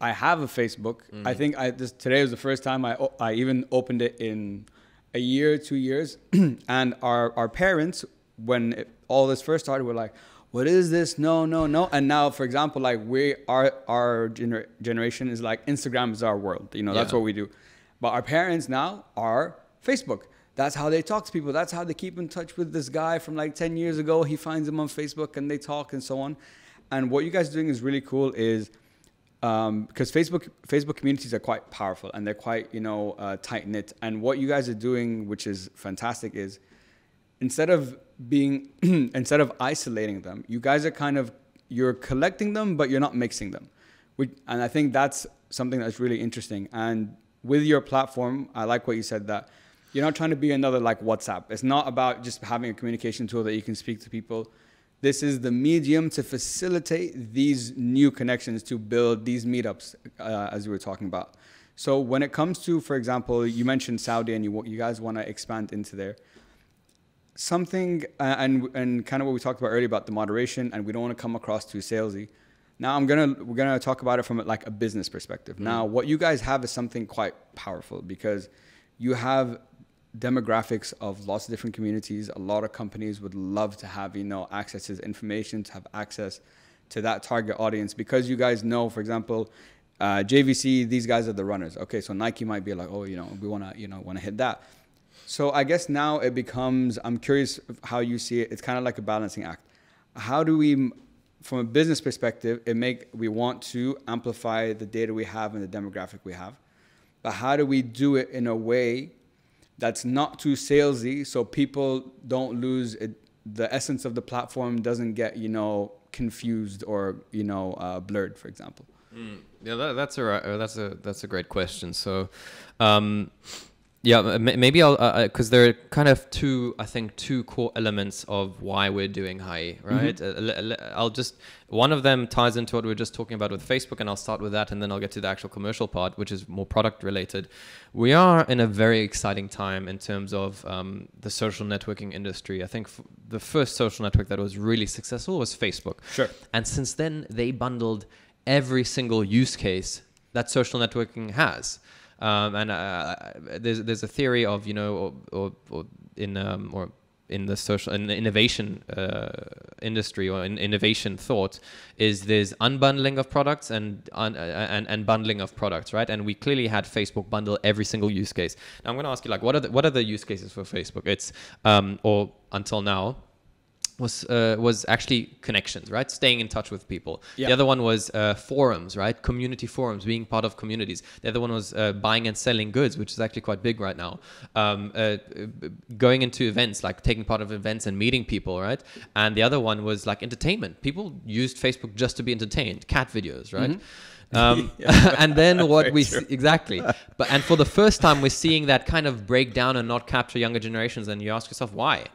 I have a Facebook. I think today was the first time I even opened it in a year, 2 years. And our parents, when all this first started, were like, what is this? No. And now, for example, like our generation is like, Instagram is our world. You know, that's what we do. But our parents now are Facebook. That's how they talk to people. That's how they keep in touch with this guy from like 10 years ago. He finds him on Facebook and they talk and so on. And what you guys are doing is really cool, is because Facebook communities are quite powerful, and they're quite, you know, tight knit. And what you guys are doing, which is fantastic, is instead of isolating them, you guys are you're collecting them, but you're not mixing them. And I think that's something that's really interesting. And with your platform, I like what you said, that you're not trying to be another like WhatsApp. It's not about just having a communication tool that you can speak to people. This is the medium to facilitate these new connections, to build these meetups, as we were talking about. So when it comes to, for example, you mentioned Saudi, and you guys want to expand into there. Something, and kind of what we talked about earlier about the moderation, and we don't want to come across too salesy. Now we're gonna talk about it from like a business perspective. Now, what you guys have is something quite powerful, because you have demographics of lots of different communities. A lot of companies would love to have, you know, access to this information, to have access to that target audience, because you guys know, for example, JVC, these guys are the runners. Okay, so Nike might be like, oh, you know, we wanna hit that. So I guess now it becomes, I'm curious how you see it. It's kind of like a balancing act. How do we, from a business perspective, we want to amplify the data we have and the demographic we have, but how do we do it in a way that's not too salesy, so people don't lose it, the essence of the platform doesn't get, you know, confused or, you know, blurred, for example? Yeah, that's a great question. So, yeah, maybe I'll, because there are kind of two core elements of why we're doing Hayi, right? One of them ties into what we were just talking about with Facebook, and I'll start with that, and then I'll get to the actual commercial part, which is more product related. We are in a very exciting time in terms of the social networking industry. I think the first social network that was really successful was Facebook. Sure. And since then, they bundled every single use case that social networking has. There's a theory of, you know, or in the social and innovation industry, or in innovation thought, is there's unbundling of products and bundling of products, right? And we clearly had Facebook bundle every single use case. Now I'm going to ask you, like, what are the use cases for Facebook? It's or until now was actually connections, right? Staying in touch with people. Yeah. The other one was forums, right? Community forums, being part of communities. The other one was buying and selling goods, which is actually quite big right now. Going into events, like taking part of events and meeting people, right? And the other one was like entertainment. People used Facebook just to be entertained. Cat videos, right? Mm-hmm. And then what we exactly, and for the first time, we're seeing that kind of break down and not capture younger generations. And you ask yourself, why?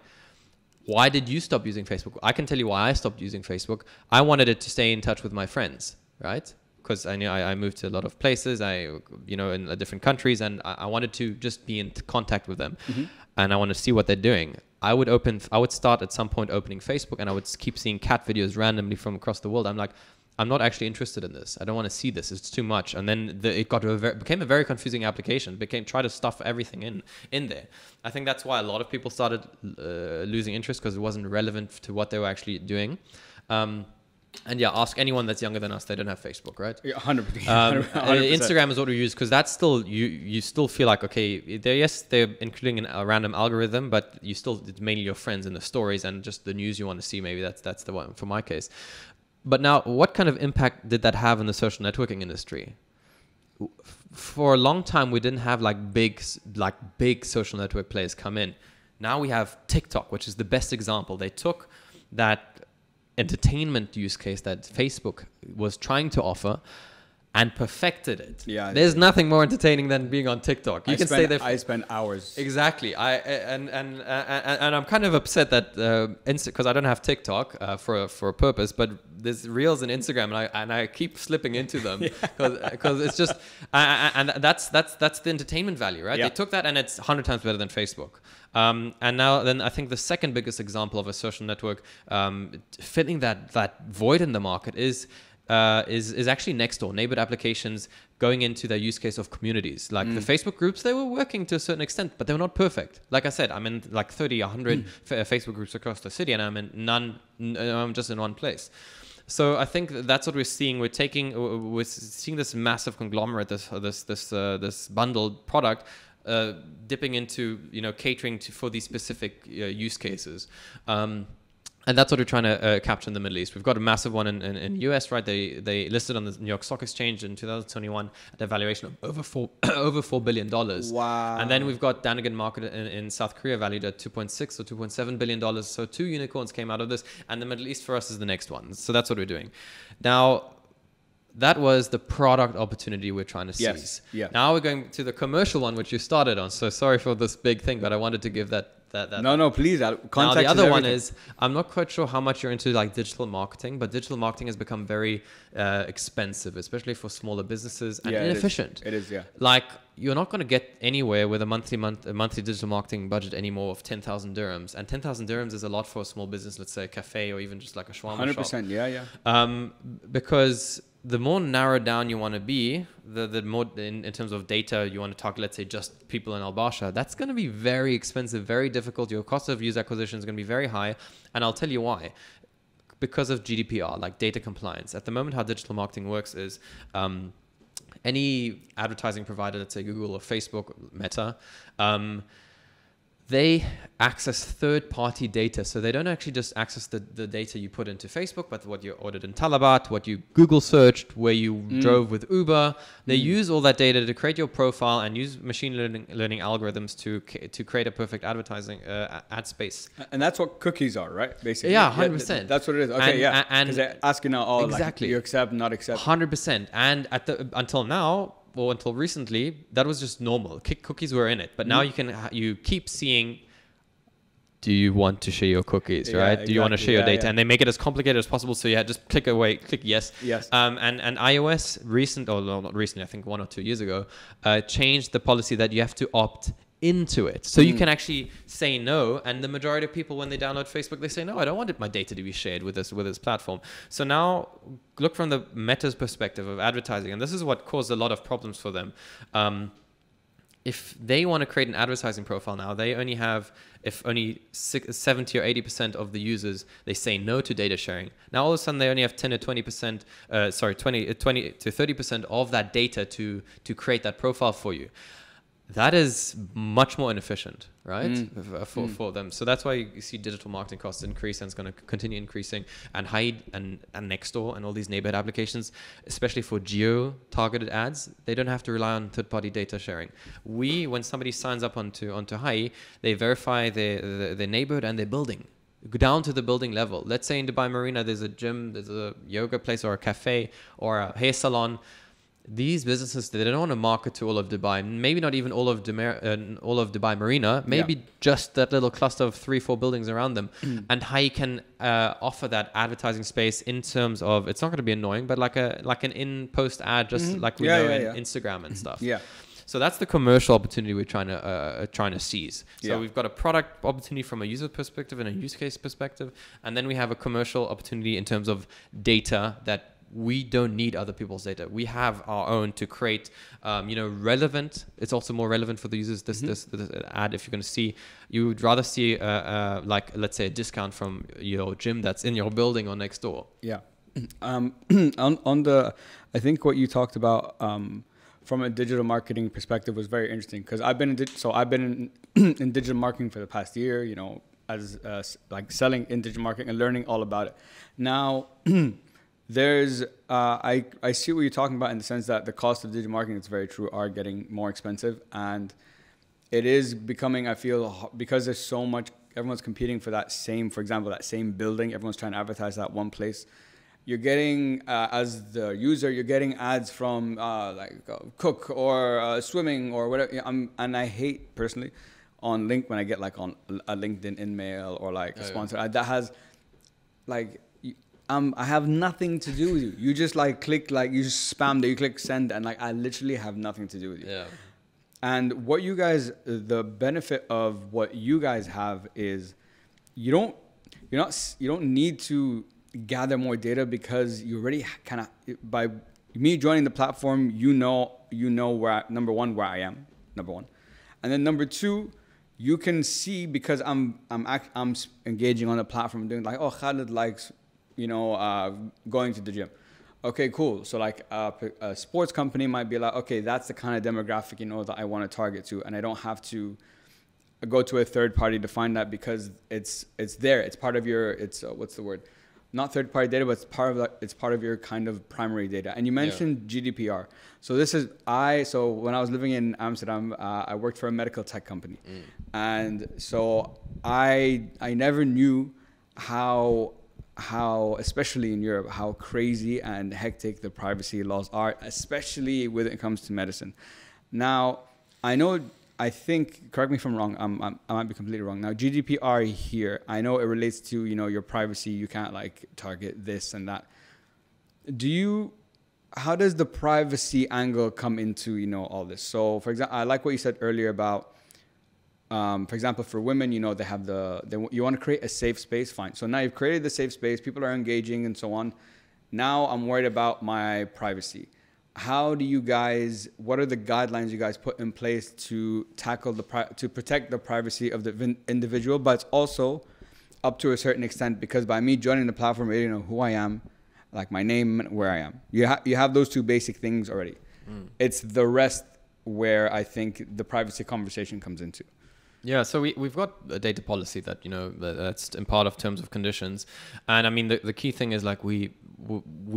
Why did you stop using Facebook? I can tell you why I stopped using Facebook. I wanted it to stay in touch with my friends, right? because I knew I moved to a lot of places, in different countries, and I wanted to just be in contact with them, and I want to see what they're doing. I would start at some point opening Facebook, and I would keep seeing cat videos randomly from across the world. I'm like, I'm not actually interested in this. I don't want to see this. It's too much. And then it became a very confusing application. Try to stuff everything in there. I think that's why a lot of people started losing interest, because it wasn't relevant to what they were actually doing. And yeah, ask anyone that's younger than us. They don't have Facebook, right? Yeah, 100%. 100%. Instagram is what we use, because that's still, you still feel like, okay, they're including a random algorithm, but it's mainly your friends and the stories and just the news you want to see. Maybe that's the one for my case. But now, what kind of impact did that have in the social networking industry? For a long time, we didn't have big social network players come in. Now we have TikTok, which is the best example. They took that entertainment use case that Facebook was trying to offer and perfected it. Yeah, there's nothing more entertaining than being on TikTok. I spend hours. Exactly. And I'm kind of upset that because I don't have TikTok for a purpose, but there's Reels and Instagram, and I keep slipping into them because it's just and that's the entertainment value, right? Yeah. They took that, and it's 100 times better than Facebook. And now then I think the second biggest example of a social network filling that void in the market is actually Nextdoor, neighborhood applications going into their use case of communities. Like the Facebook groups, they were working to a certain extent, but they were not perfect. Like I said, I'm in 30, 100 Facebook groups across the city, and I'm in none. I'm just in one place. So I think that's what we're seeing. We're seeing this massive conglomerate, this bundled product, dipping into catering for these specific use cases. And that's what we're trying to capture in the Middle East. We've got a massive one in US, right? They listed on the New York Stock Exchange in 2021 at a valuation of over $4 billion. Wow. And then we've got Danigan Market in South Korea valued at $2.6 or $2.7 billion. So 2 unicorns came out of this. And the Middle East for us is the next one. So that's what we're doing. Now, that was the product opportunity we're trying to seize. Yes. Yeah. Now we're going to the commercial one, which you started on. So sorry for this big thing, but I wanted to give that. No, please. Now the other one is, I'm not quite sure how much you're into digital marketing, but digital marketing has become very expensive, especially for smaller businesses, and inefficient. It is, yeah. You're not going to get anywhere with a monthly digital marketing budget anymore of 10,000 dirhams, and 10,000 dirhams is a lot for a small business, let's say a cafe or even just like a shawarma shop. 100%, yeah. Because the more narrowed down you want to be, the more in terms of data you want to target, let's say just people in Al Barsha, that's going to be very expensive, very difficult. Your cost of user acquisition is going to be very high. And I'll tell you why. Because of GDPR, like data compliance. At the moment, how digital marketing works is any advertising provider, let's say Google or Facebook, Meta, they access third-party data. So they don't actually just access the data you put into Facebook, but what you ordered in Talabat, what you Google searched, where you drove with Uber. They use all that data to create your profile and use machine learning algorithms to create a perfect advertising ad space. And that's what cookies are, right? Basically. Yeah, 100%. That's what it is. Okay, because they're asking now, exactly. You accept, not accept. 100%. And until now, or until recently, that was just normal. Cookies were in it, but now you keep seeing, do you want to share your cookies, right? Exactly. Do you want to share your data? And they make it as complicated as possible. So just click yes. Yes. And iOS not recently, I think 1 or 2 years ago, changed the policy that you have to opt into it. So you can actually say no, and the majority of people, when they download Facebook, they say no, I don't want my data to be shared with this platform. So now look from the Meta's perspective of advertising, and this is what caused a lot of problems for them. If they want to create an advertising profile now, they only have, if only 70 or 80% of the users, they say no to data sharing. Now all of a sudden they only have 10 or 20%, 20 to 30% of that data to create that profile for you. That is much more inefficient, right? For them. So that's why you see digital marketing costs increase, and it's going to continue increasing. And Hayi and Nextdoor and all these neighborhood applications, especially for geo-targeted ads, they don't have to rely on third-party data sharing. When somebody signs up onto Hayi, they verify their neighborhood and their building. Go down to the building level. Let's say in Dubai Marina, there's a gym, there's a yoga place or a cafe or a hair salon. these businesses, they don't want to market to all of Dubai, maybe not even all of Dubai Marina, maybe just that little cluster of 3-4 buildings around them. And Hayi can offer that advertising space in terms of, it's not going to be annoying, but like an in-post ad, just like we know in Instagram and stuff. Yeah. So that's the commercial opportunity we're trying to seize. So we've got a product opportunity from a user perspective and a use case perspective, and then we have a commercial opportunity in terms of data that we don't need other people's data. We have our own to create, relevant. It's also more relevant for the users. This ad, if you're going to see, you would rather see like, let's say, a discount from your gym that's in your building or next door. Yeah. On the, I think what you talked about from a digital marketing perspective was very interesting, because I've been in digital marketing for the past year, as like selling in digital marketing and learning all about it. Now, there's I see what you're talking about in the sense that the cost of digital marketing, it's very true, are getting more expensive, and it is becoming, I feel, because there's so much, everyone's competing for that same, for example, that same building, everyone's trying to advertise that one place. You're getting, as the user, you're getting ads from Cook or swimming or whatever. And I hate personally on when I get like on a LinkedIn in-mail or like a sponsor ad that has like, I have nothing to do with you. You just like click, like you just spam, you click send, and like I literally have nothing to do with you. Yeah. And what you guys, the benefit of what you guys have is you don't need to gather more data, because you already kind of, by me joining the platform, you know where number one, where I am, number one, and then number two, you can see, because I'm engaging on the platform, doing like, oh, Khalid likes, going to the gym. Okay, cool. So like a sports company might be like, okay, that's the kind of demographic, that I want to target to, and I don't have to go to a third party to find that, because it's there. It's part of your, what's the word? Not third party data, but it's part of your kind of primary data. And you mentioned GDPR. So so when I was living in Amsterdam, I worked for a medical tech company. And so I never knew how, especially in Europe, how crazy and hectic the privacy laws are, especially when it comes to medicine. Now, I think, correct me if I'm wrong, I might be completely wrong. Now, GDPR here, I know it relates to, your privacy. You can't like target this and that. How does the privacy angle come into, all this? So for example, I like what you said earlier about, for example, for women, they have you want to create a safe space, fine. So now you've created the safe space, people are engaging and so on. Now I'm worried about my privacy. How do you guys, what are the guidelines you guys put in place to tackle to protect the privacy of the individual, but it's also up to a certain extent, because by me joining the platform, you know who I am, like my name, where I am. You have those two basic things already. It's the rest where I think the privacy conversation comes into. Yeah, so we've got a data policy that, that's in part of terms of conditions. And I mean, the key thing is like we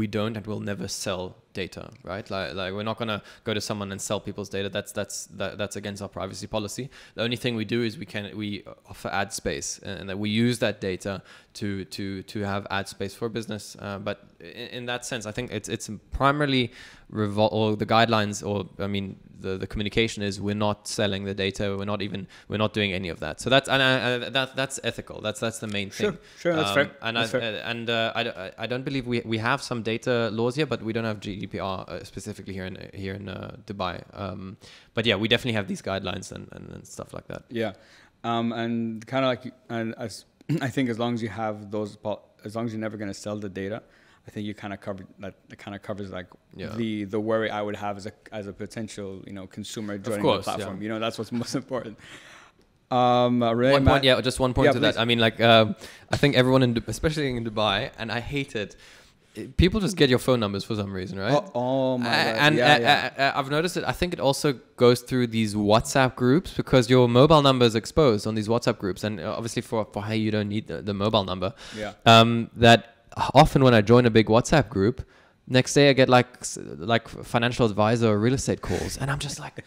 don't and will never sell data, right? Like we're not going to go to someone and sell people's data. That's against our privacy policy. The only thing we do is we offer ad space, and that we use that data to have ad space for business. But in that sense, I think it's primarily or the guidelines, or I mean the communication is we're not selling the data. We're not doing any of that. So that's that's ethical. That's the main thing. Sure, that's fair. And that's fair. I don't believe we have some data laws here, but we don't have GDPR specifically here in Dubai. But yeah, we definitely have these guidelines and stuff like that. Yeah, and kind of like, and I think as long as you have those, as long as you're never going to sell the data, I think you kind of covered that. It kind of covers like the worry I would have as a potential consumer joining the platform. Yeah. That's what's most important. Just one point to that. I mean, like I think everyone especially in Dubai, and I hate it. People just get your phone numbers for some reason, right? Oh my God. And I've noticed it. I think it also goes through these WhatsApp groups, because your mobile number is exposed on these WhatsApp groups. And obviously for Hayi, you don't need the mobile number. Yeah. That often when I join a big WhatsApp group, next day I get like financial advisor or real estate calls, and I'm just like,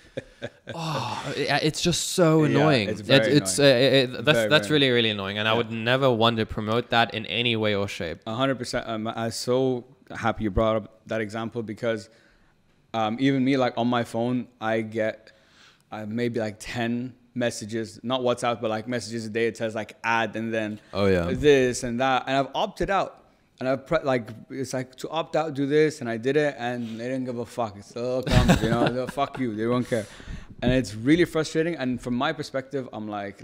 it's just so annoying. It's very annoying. That's really, really annoying, and I would never want to promote that in any way or shape. 100%. I'm so happy you brought up that example, because Even me, like on my phone, I get maybe like 10 messages, not WhatsApp, but like messages a day. It says like add and then this and that. And I've opted out. And I've like, it's like to opt out, do this. And I did it and they didn't give a fuck. It's still comes, you know, fuck you. They don't care. And it's really frustrating. And from my perspective, I'm like,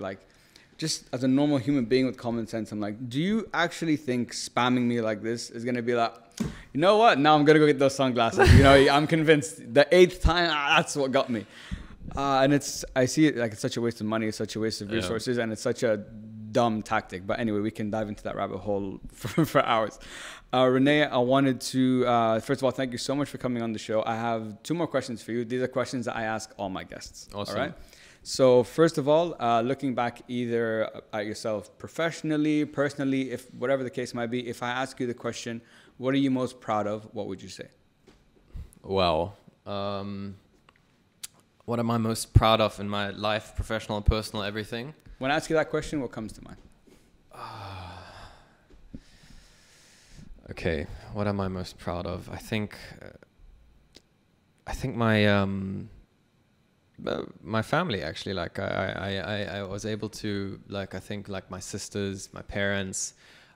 just as a normal human being with common sense, I'm like, do you actually think spamming me like this is going to be like, you know what? Now I'm going to go get those sunglasses. You know, I'm convinced the 8th time, that's what got me. And I see it like it's such a waste of money, it's such a waste of resources, and it's such a dumb tactic. But anyway, we can dive into that rabbit hole for hours. Rene, I wanted to, first of all, thank you so much for coming on the show. I have 2 more questions for you. These are questions that I ask all my guests. Awesome. All right. So first of all, looking back either at yourself professionally, personally, if whatever the case might be, if I ask you the question, what are you most proud of? What would you say? Wow. What am I most proud of in my life, professional and personal, everything? When I ask you that question, what comes to mind? Okay, what am I most proud of? I think my family, actually. Like I was able to, like, I think like my sisters, my parents.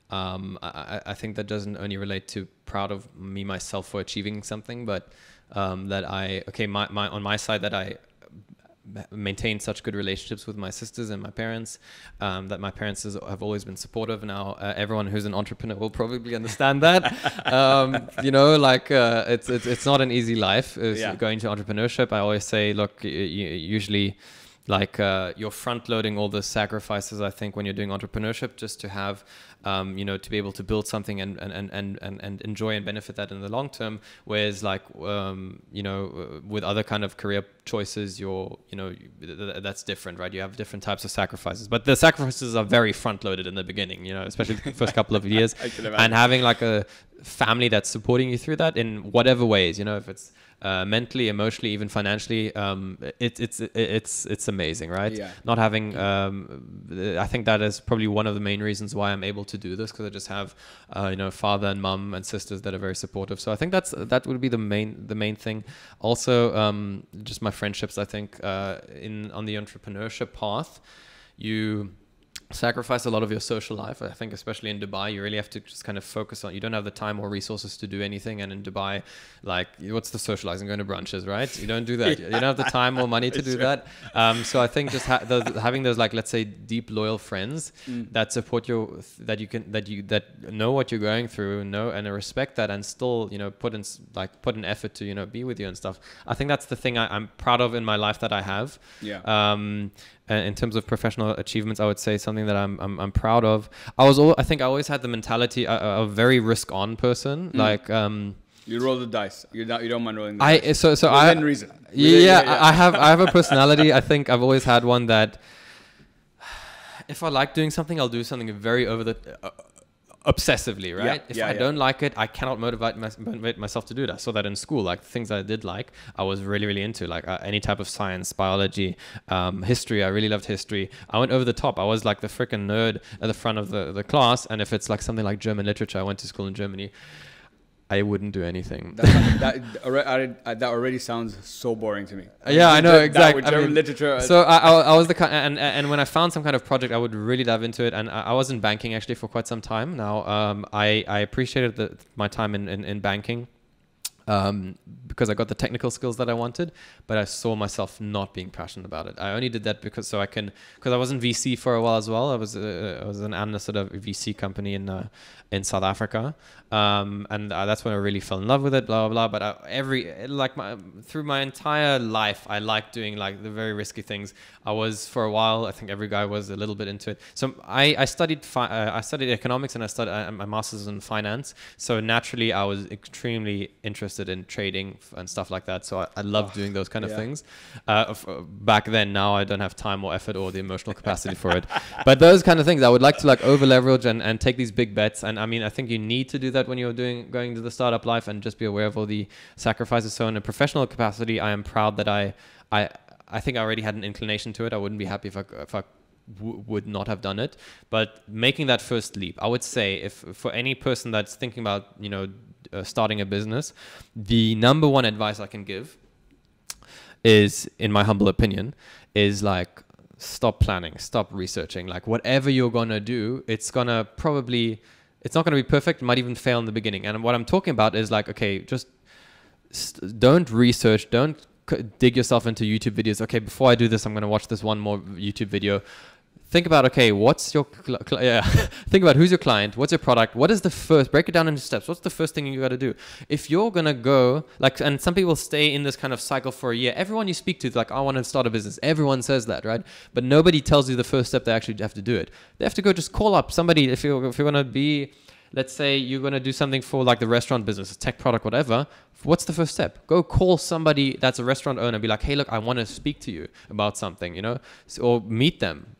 I think that doesn't only relate to proud of me myself for achieving something, but that on my side, that I maintain such good relationships with my sisters and my parents, that my parents have always been supportive. Now everyone who's an entrepreneur will probably understand that. You know, like it's not an easy life going to entrepreneurship. I always say, look, usually like you're front loading all the sacrifices, I think, when you're doing entrepreneurship, just to have you know, to be able to build something and enjoy and benefit that in the long term. Whereas like you know, with other kind of career choices, that's different, right? You have different types of sacrifices, but the sacrifices are very front loaded in the beginning, you know, especially the first couple of years. And having like a family that's supporting you through that in whatever ways, you know, if it's mentally, emotionally, even financially, it's amazing, right? Yeah. Not having, I think that is probably one of the main reasons why I'm able to do this, because I just have, you know, father and mum and sisters that are very supportive. So I think that would be the main thing. Also, just my friendships. I think on the entrepreneurship path, you sacrifice a lot of your social life. I think especially in Dubai, you really have to just kind of focus on, you don't have the time or resources to do anything. And in Dubai, like, what's the socializing? Going to brunches, right? You don't do that. You don't have the time or money to do that. So I think just having those, like, let's say, deep, loyal friends that support you, that know what you're going through, and respect that, and still, you know, put an effort to, you know, be with you and stuff. I think that's the thing I'm proud of in my life that I have. Yeah. In terms of professional achievements, I would say something that I'm proud of. I think I always had the mentality, a very risk-on person. Like, you roll the dice. You don't mind rolling the dice. Within reason. I have a personality. I think I've always had one that, if I like doing something, I'll do something very over the obsessively, right? If I don't like it, I cannot motivate myself to do that. So that in school, like, things that I did like, I was really, really into, like any type of science, biology, history. I really loved history. I went over the top. I was like the freaking nerd at the front of the class. And if it's like something like German literature, I went to school in Germany, I wouldn't do anything. That already sounds so boring to me. Yeah, I know, exactly. German literature. So I was the kind, and when I found some kind of project, I would really dive into it. And I was in banking actually for quite some time now. I appreciated my time in banking. Because I got the technical skills that I wanted, but I saw myself not being passionate about it. I only did that because I was in VC for a while as well. I was an analyst at a VC company in South Africa, and that's when I really fell in love with it. Blah blah blah. But through my entire life, I liked doing like the very risky things. I was, for a while, I think every guy was a little bit into it. So I studied economics, and I studied my master's in finance. So naturally, I was extremely interested in trading and stuff like that. So I love doing those kind of things. Back then, now I don't have time or effort or the emotional capacity for it. But those kind of things, I would like to like over leverage and take these big bets. And I mean, I think you need to do that when you're going to the startup life, and just be aware of all the sacrifices. So in a professional capacity, I am proud that I think I already had an inclination to it. I wouldn't be happy if I would not have done it. But making that first leap, I would say, if for any person that's thinking about, you know, starting a business, the number one advice I can give is, in my humble opinion, is like, stop planning, stop researching. Like whatever you're going to do, it's not going to be perfect. It might even fail in the beginning. And what I'm talking about is like, okay, just don't research, don't dig yourself into YouTube videos. Okay, before I do this, I'm going to watch this one more YouTube video. Think about, okay, what's your, think about who's your client, what's your product, what is the first, break it down into steps. What's the first thing you got to do? If you're going to go, like, and some people stay in this kind of cycle for a year. Everyone you speak to is like, I want to start a business. Everyone says that, right? But nobody tells you the first step they actually have to do it. They have to go just call up somebody. If you're going to be, let's say you're going to do something for like the restaurant business, a tech product, whatever. What's the first step? Go call somebody that's a restaurant owner. Be like, hey, look, I want to speak to you about something, you know, or meet them.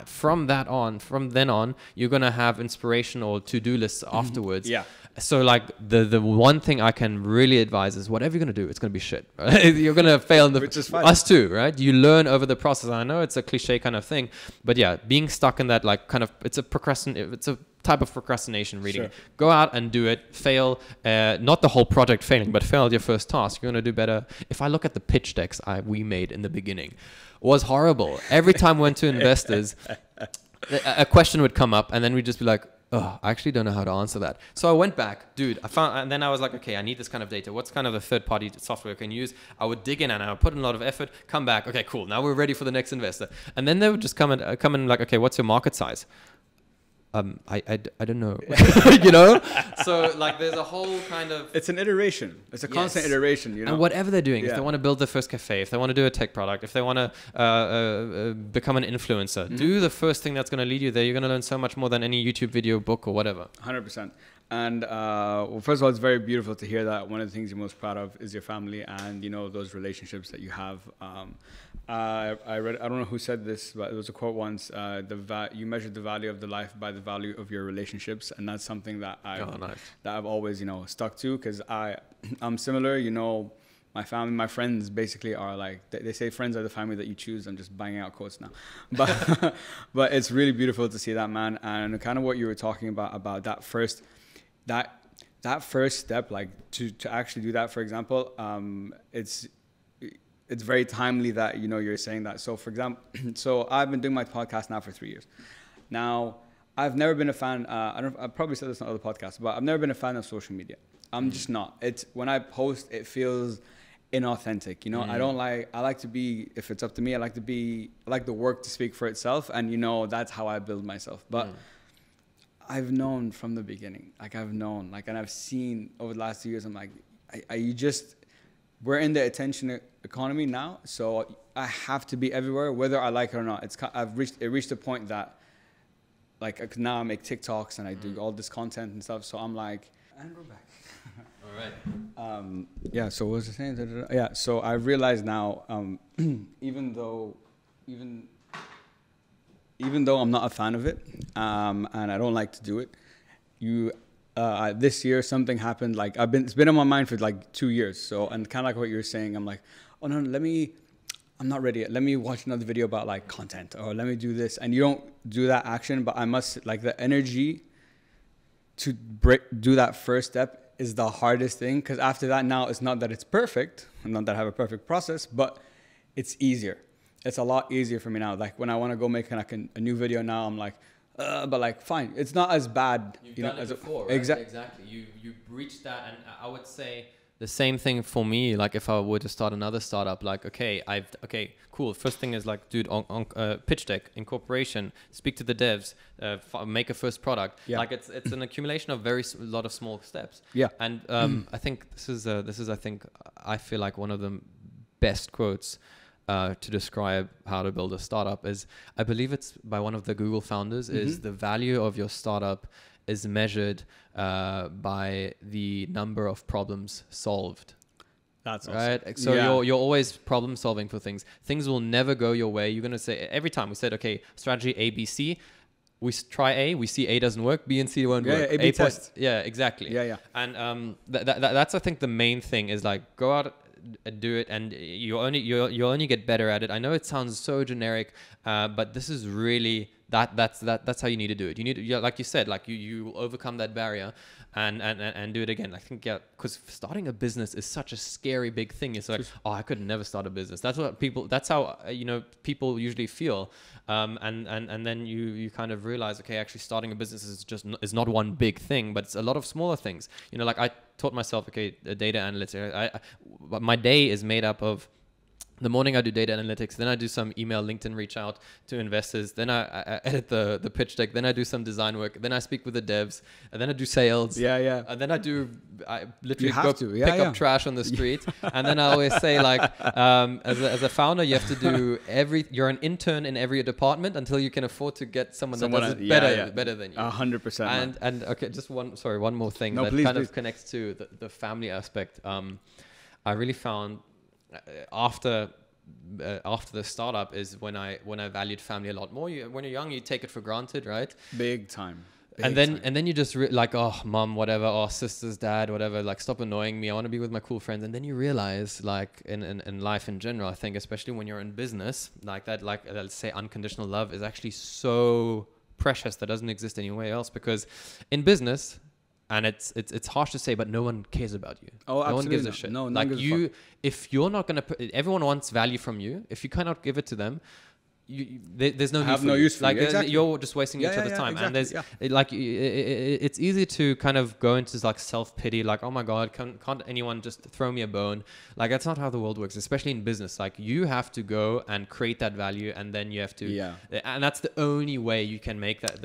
From then on, you're going to have inspiration or to-do lists afterwards. Yeah. So like the one thing I can really advise is whatever you're going to do, it's going to be shit. Right? You're going to fail in Which is fine. us too, right? You learn over the process. I know it's a cliche kind of thing, but yeah, being stuck in that like kind of, it's a type of procrastination reading. Sure. Go out and do it, fail, not the whole project failing, but fail at your first task. You're going to do better. If I look at the pitch decks we made in the beginning, was horrible. Every time we went to investors, a question would come up and then we'd just be like, oh, I actually don't know how to answer that. So I went back, dude, and then I was like, okay, I need this kind of data. What's kind of a third-party software I can use? I would dig in and I would put in a lot of effort, come back. Okay, cool. Now we're ready for the next investor. And then they would just come in like, okay, what's your market size? I don't know, you know? So like there's a whole kind of... It's an iteration. It's a constant iteration, you know? And whatever they're doing, if they want to build their first cafe, if they want to do a tech product, if they want to become an influencer, do the first thing that's going to lead you there. You're going to learn so much more than any YouTube video, book or whatever. 100%. And well, first of all, it's very beautiful to hear that one of the things you're most proud of is your family and, you know, those relationships that you have. I read, I don't know who said this, but it was a quote once, you measure the value of the life by the value of your relationships. And that's something that I've always, you know, stuck to, because I'm similar, you know. My family, my friends basically are like, they say friends are the family that you choose. I'm just banging out quotes now. But but it's really beautiful to see that, man. And kind of what you were talking about that first step, like to actually do that, for example, it's very timely that, you know, you're saying that. So for example, so I've been doing my podcast now for 3 years. Now, I've never been a fan, I probably said this on other podcasts, but I've never been a fan of social media. I'm just not. When I post, it feels inauthentic, you know. I like to be, if it's up to me, I like the work to speak for itself, and, you know, that's how I build myself. But I've known from the beginning, and I've seen over the last 2 years, I'm like, we're in the attention economy now, so I have to be everywhere, whether I like it or not. It reached a point that, like, now I make TikToks and I do all this content and stuff, so I'm like, and we're back. All right. Yeah, so what was I saying? Yeah, so I realize now, even though I'm not a fan of it, and I don't like to do it, this year something happened. Like it's been on my mind for like 2 years. So, and kind of like what you're saying, I'm like, oh no, I'm not ready yet. Let me watch another video about like content, or let me do this. And you don't do that action, but I must, like, the energy to do that first step is the hardest thing, because after that, now it's not that it's perfect, not that I have a perfect process, but it's easier. It's a lot easier for me now. Like when I want to go make like a new video now, I'm like, but like, fine, it's not as bad. You've done it before, right? Exactly. You reached that, and I would say the same thing for me. Like if I were to start another startup, like okay, cool. First thing is like, dude, on pitch deck, incorporation, speak to the devs, make a first product. Yeah. Like it's an accumulation of a lot of small steps. Yeah. And I think this is I feel like one of the best quotes to describe how to build a startup is, I believe it's by one of the Google founders, is the value of your startup is measured by the number of problems solved. That's right. Awesome. So you're always problem solving for things. Things will never go your way. You're going to say, every time we said, okay, strategy A, B, C, we try A, we see A doesn't work, B and C won't work. Yeah, A/B test. Yeah, exactly. Yeah. And that's, I think, the main thing is like, go out and do it, and you only get better at it. I know it sounds so generic, but this is really that's how you need to do it. You need to, yeah, like you said, like you will overcome that barrier and do it again. I think, yeah, because starting a business is such a scary big thing. It's like, oh, I could never start a business. That's how people usually feel. And then you kind of realize, okay, actually starting a business is not one big thing, but it's a lot of smaller things. Like I taught myself, okay, data analytics. My day is made up of, the morning I do data analytics, then I do some email, LinkedIn reach out to investors, then I edit the pitch deck, then I do some design work, then I speak with the devs, and then I do sales. And then I literally go pick up trash on the street. And then I always say, like, as a founder, you have to do you're an intern in every department until you can afford to get someone that does it better than you. 100%. And okay, just one more thing please. Of connects to the family aspect. I really found, after the startup is when I valued family a lot more. When you're young, you take it for granted, right? Big time. And then you just like, oh, mom, whatever, or sisters, dad, whatever, like, stop annoying me. I want to be with my cool friends. And then you realize, like, in life in general, I think, especially when you're in business, like that, like, let's say unconditional love is actually so precious that doesn't exist anywhere else. Because in business, and it's harsh to say, but no one cares about you. Oh, absolutely. No one gives a shit. No, like you, if you're not gonna everyone wants value from you. If you cannot give it to them, there's no need for use for like you. Exactly. You're just wasting each other's time. Exactly. And it's easy to kind of go into like self-pity, like, oh my god, can't anyone just throw me a bone? Like, that's not how the world works, especially in business. Like, you have to go and create that value, and then you have to and that's the only way you can make that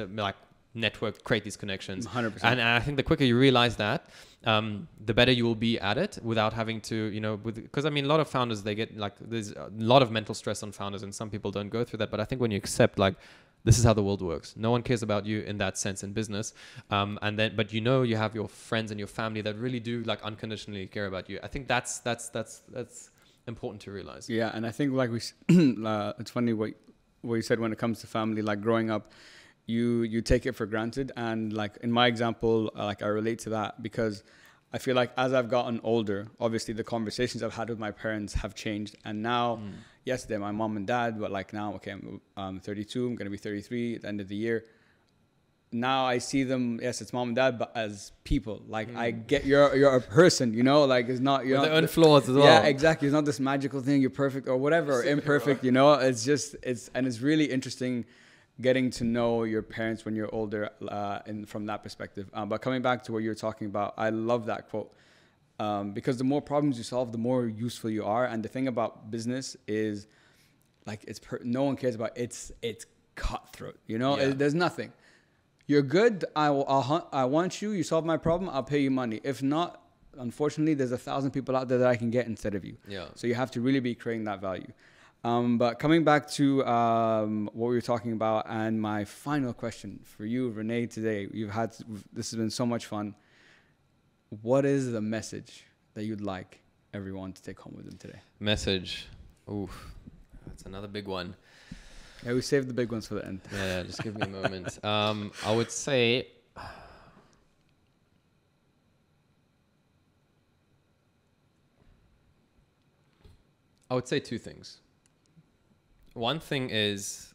network, create these connections. 100%. And I think the quicker you realize that, the better you will be at it, without having to, because I mean, a lot of founders, they get like, there's a lot of mental stress on founders, and some people don't go through that. But I think when you accept, like, this is how the world works, no one cares about you in that sense in business, but you have your friends and your family that really do, like, unconditionally care about you. I think that's important to realize. Yeah, and I think, like, it's funny what you said when it comes to family. Like, growing up, you take it for granted, and, like, in my example, like, I relate to that, because I feel like as I've gotten older, obviously the conversations I've had with my parents have changed, and now yes, they're my mom and dad, but, like, now, okay, I'm 32, I'm gonna be 33 at the end of the year. Now I see them, yes, it's mom and dad, but as people. Like, I get you're a person, like, it's not, you're with not their own flaws as well. Yeah, exactly. It's not this magical thing, you're perfect or whatever, or imperfect, it's just, it's really interesting getting to know your parents when you're older, from that perspective. But coming back to what you're talking about, I love that quote, because the more problems you solve, the more useful you are. And the thing about business is, like, no one cares about it's cutthroat. There's nothing. You're good. I want you. You solve my problem. I'll pay you money. If not, unfortunately, there's 1,000 people out there that I can get instead of you. Yeah. So you have to really be creating that value. But coming back to what we were talking about, and my final question for you, Rene, today, this has been so much fun. What is the message that you'd like everyone to take home with them today? Message. Oof, that's another big one. Yeah, we saved the big ones for the end. Yeah, just give me a moment. I would say, two things. One thing is,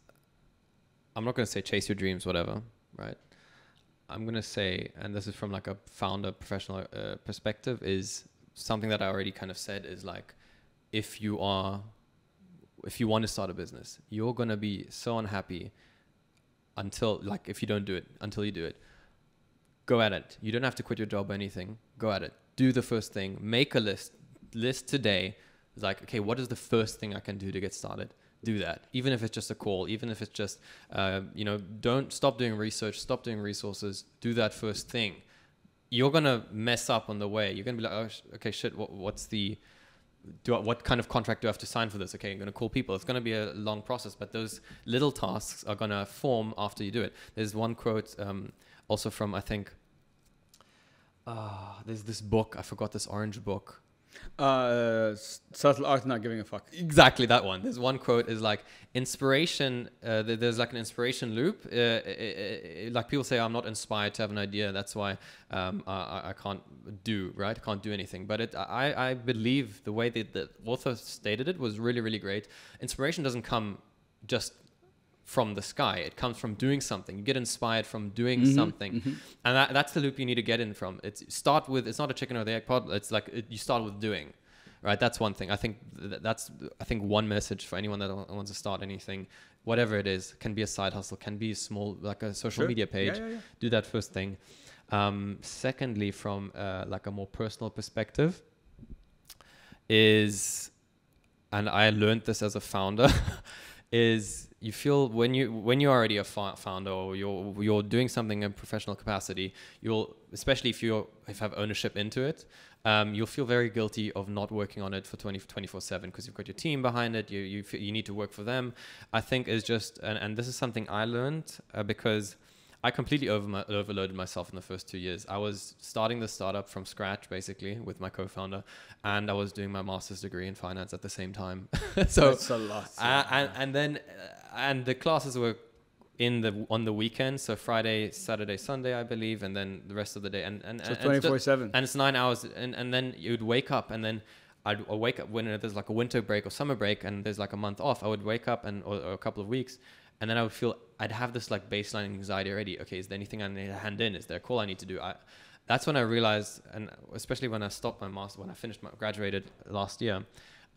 I'm not going to say chase your dreams, whatever, right? I'm going to say, and this is from, like, a founder professional perspective, is something that I already kind of said, is, like, if you want to start a business, you're going to be so unhappy if you don't do it, until you do it. Go at it. You don't have to quit your job or anything. Go at it. Do the first thing. Make a list today. It's like, okay, what is the first thing I can do to get started? Do that. Even if it's just a call, even if it's just, don't stop doing research, stop doing resources, do that first thing. You're going to mess up on the way. You're going to be like, oh, okay, shit, what kind of contract do I have to sign for this? Okay, I'm going to call people. It's going to be a long process, but those little tasks are going to form after you do it. There's one quote also from, I think, there's this book, I forgot, this orange book. Subtle Art of Not Giving a Fuck. Exactly, that one. There's one quote is like, inspiration, there's like an inspiration loop. Like, people say, I'm not inspired to have an idea, that's why I can't do anything. But I believe the way that the author stated it was really, really great. Inspiration doesn't come just from the sky. It comes from doing something. You get inspired from doing something. And that's the loop you need to get in from. It's not a chicken or the egg pot. It's like you start with doing, right? That's one thing. I think that's one message for anyone that wants to start anything, whatever it is. Can be a side hustle, can be small, like a social media page. Do that first thing. Secondly, from like a more personal perspective is, and I learned this as a founder, is you feel when you're already a founder or you're doing something in professional capacity, especially if you have ownership into it, you'll feel very guilty of not working on it for 24/7 because you've got your team behind it. You need to work for them. I think is just, and this is something I learned because I completely overloaded myself in the first 2 years. I was starting the startup from scratch, basically, with my co-founder, and I was doing my master's degree in finance at the same time. So that's a lot. And the classes were on the weekend, so Friday, Saturday, Sunday, I believe, and then the rest of the day. And so 24/7. And it's 9 hours, and then you'd wake up, and then I'd wake up when there's like a winter break or summer break, and there's like a month off. I would wake up or a couple of weeks. And then I would feel I'd have this like baseline anxiety already. Okay, is there anything I need to hand in? Is there a call I need to do? That's when I realized, and especially when I stopped my master, when I graduated last year,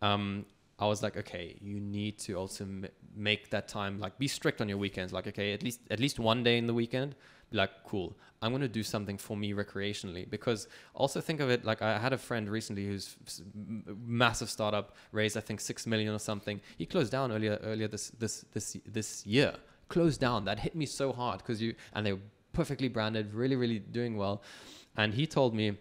I was like, okay, you need to also make that time, like be strict on your weekends. Like, okay, at least one day in the weekend, be like, cool, I'm going to do something for me recreationally. Because also think of it, like I had a friend recently who's massive startup, raised I think 6 million or something. He closed down earlier this year. Closed down. That hit me so hard because and they were perfectly branded, really, really doing well. And he told me,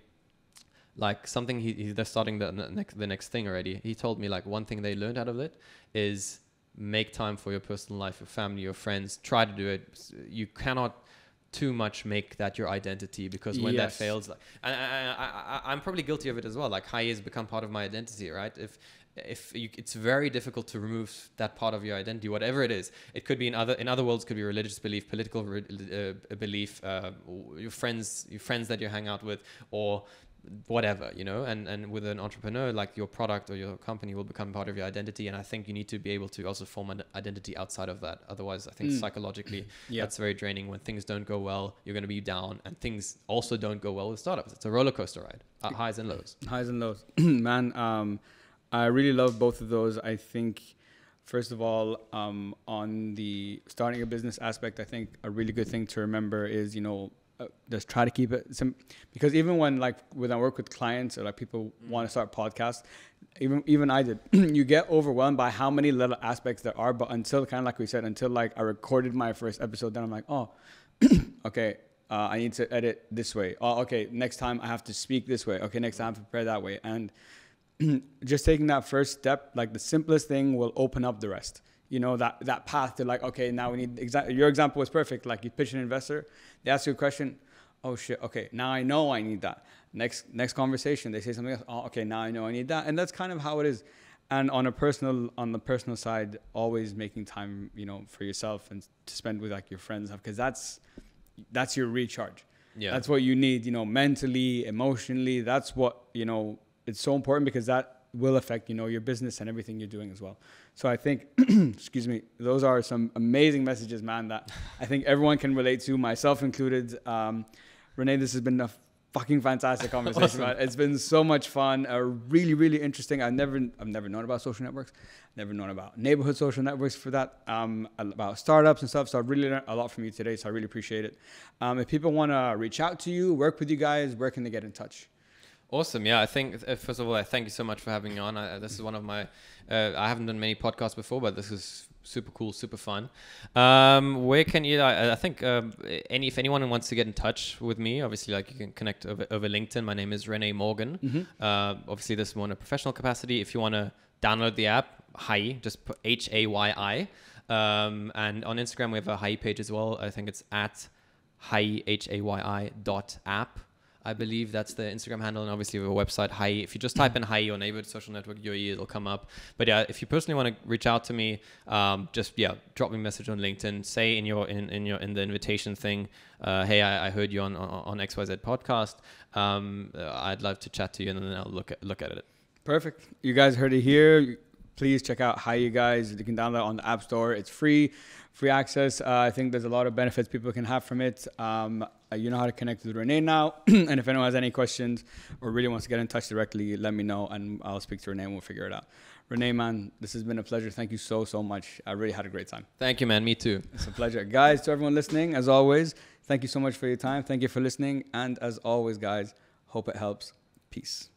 like something they're starting the next thing already. He told me like one thing they learned out of it is make time for your personal life, your family, your friends. Try to do it. You cannot too much make that your identity, because when that fails, like, I'm probably guilty of it as well. Like Hayi has become part of my identity, right? It's very difficult to remove that part of your identity, whatever it is. It could be in other worlds, could be religious belief, political belief, your friends that you hang out with, or whatever, and with an entrepreneur, like your product or your company will become part of your identity. And I think you need to be able to also form an identity outside of that. Otherwise, I think psychologically, that's very draining. When things don't go well, you're going to be down, and things also don't go well with startups. It's a roller coaster ride, highs and lows. Highs and lows. Man, I really love both of those. I think, first of all, on the starting a business aspect, I think a really good thing to remember is, just try to keep it simple. Because even when I work with clients or like people want to start podcasts, even I did, you get overwhelmed by how many little aspects there are. But until kind of like we said, until like I recorded my first episode, then I'm like, oh, okay, I need to edit this way. Oh, okay, next time I have to speak this way. Okay, next time I have to prepare that way. And just taking that first step, like the simplest thing will open up the rest. That path to like, okay, now we need, your example was perfect. Like you pitch an investor, they ask you a question. Oh shit. Okay. Now I know I need that. Next conversation, they say something else. Oh, okay. Now I know I need that. And that's kind of how it is. And on the personal side, always making time, for yourself and to spend with like your friends, because that's your recharge. Yeah. That's what you need, mentally, emotionally. That's what, it's so important, because that will affect, your business and everything you're doing as well. So I think, excuse me, those are some amazing messages, man, that I think everyone can relate to, myself included. Rene, this has been a fucking fantastic conversation. Awesome. Man. It's been so much fun. Really, really interesting. I've never known about social networks. Never known about neighborhood social networks for that, about startups and stuff. So I really learned a lot from you today. So I really appreciate it. If people want to reach out to you, work with you guys, where can they get in touch? Awesome. Yeah, I think, first of all, I thank you so much for having me on. This is one of my, I haven't done many podcasts before, but this is super cool, super fun. Where can you, I think if anyone wants to get in touch with me, obviously, like you can connect over LinkedIn. My name is Rene Morgan. Mm-hmm. Obviously, this is more in a professional capacity. If you want to download the app, Hayi, just put Hayi. And on Instagram, we have a Hayi page as well. I think it's at Hayi, Hayi.app. I believe that's the Instagram handle, and obviously we have a website, Hayi. If you just type in Hayi or Neighbourhood Social Network UAE, it'll come up. But yeah, if you personally want to reach out to me, drop me a message on LinkedIn. Say in the invitation thing, hey, I heard you on XYZ podcast. I'd love to chat to you, and then I'll look at it. Perfect. You guys heard it here. please check out Hayi, guys. You can download it on the App Store. It's free access. I think there's a lot of benefits people can have from it. You know how to connect with Rene now. And if anyone has any questions or really wants to get in touch directly, let me know and I'll speak to Rene and we'll figure it out. Rene, man, this has been a pleasure. Thank you so much. I really had a great time. Thank you, man. Me too. It's a pleasure. Guys, to everyone listening, as always, thank you so much for your time. Thank you for listening. And as always, guys, hope it helps. Peace.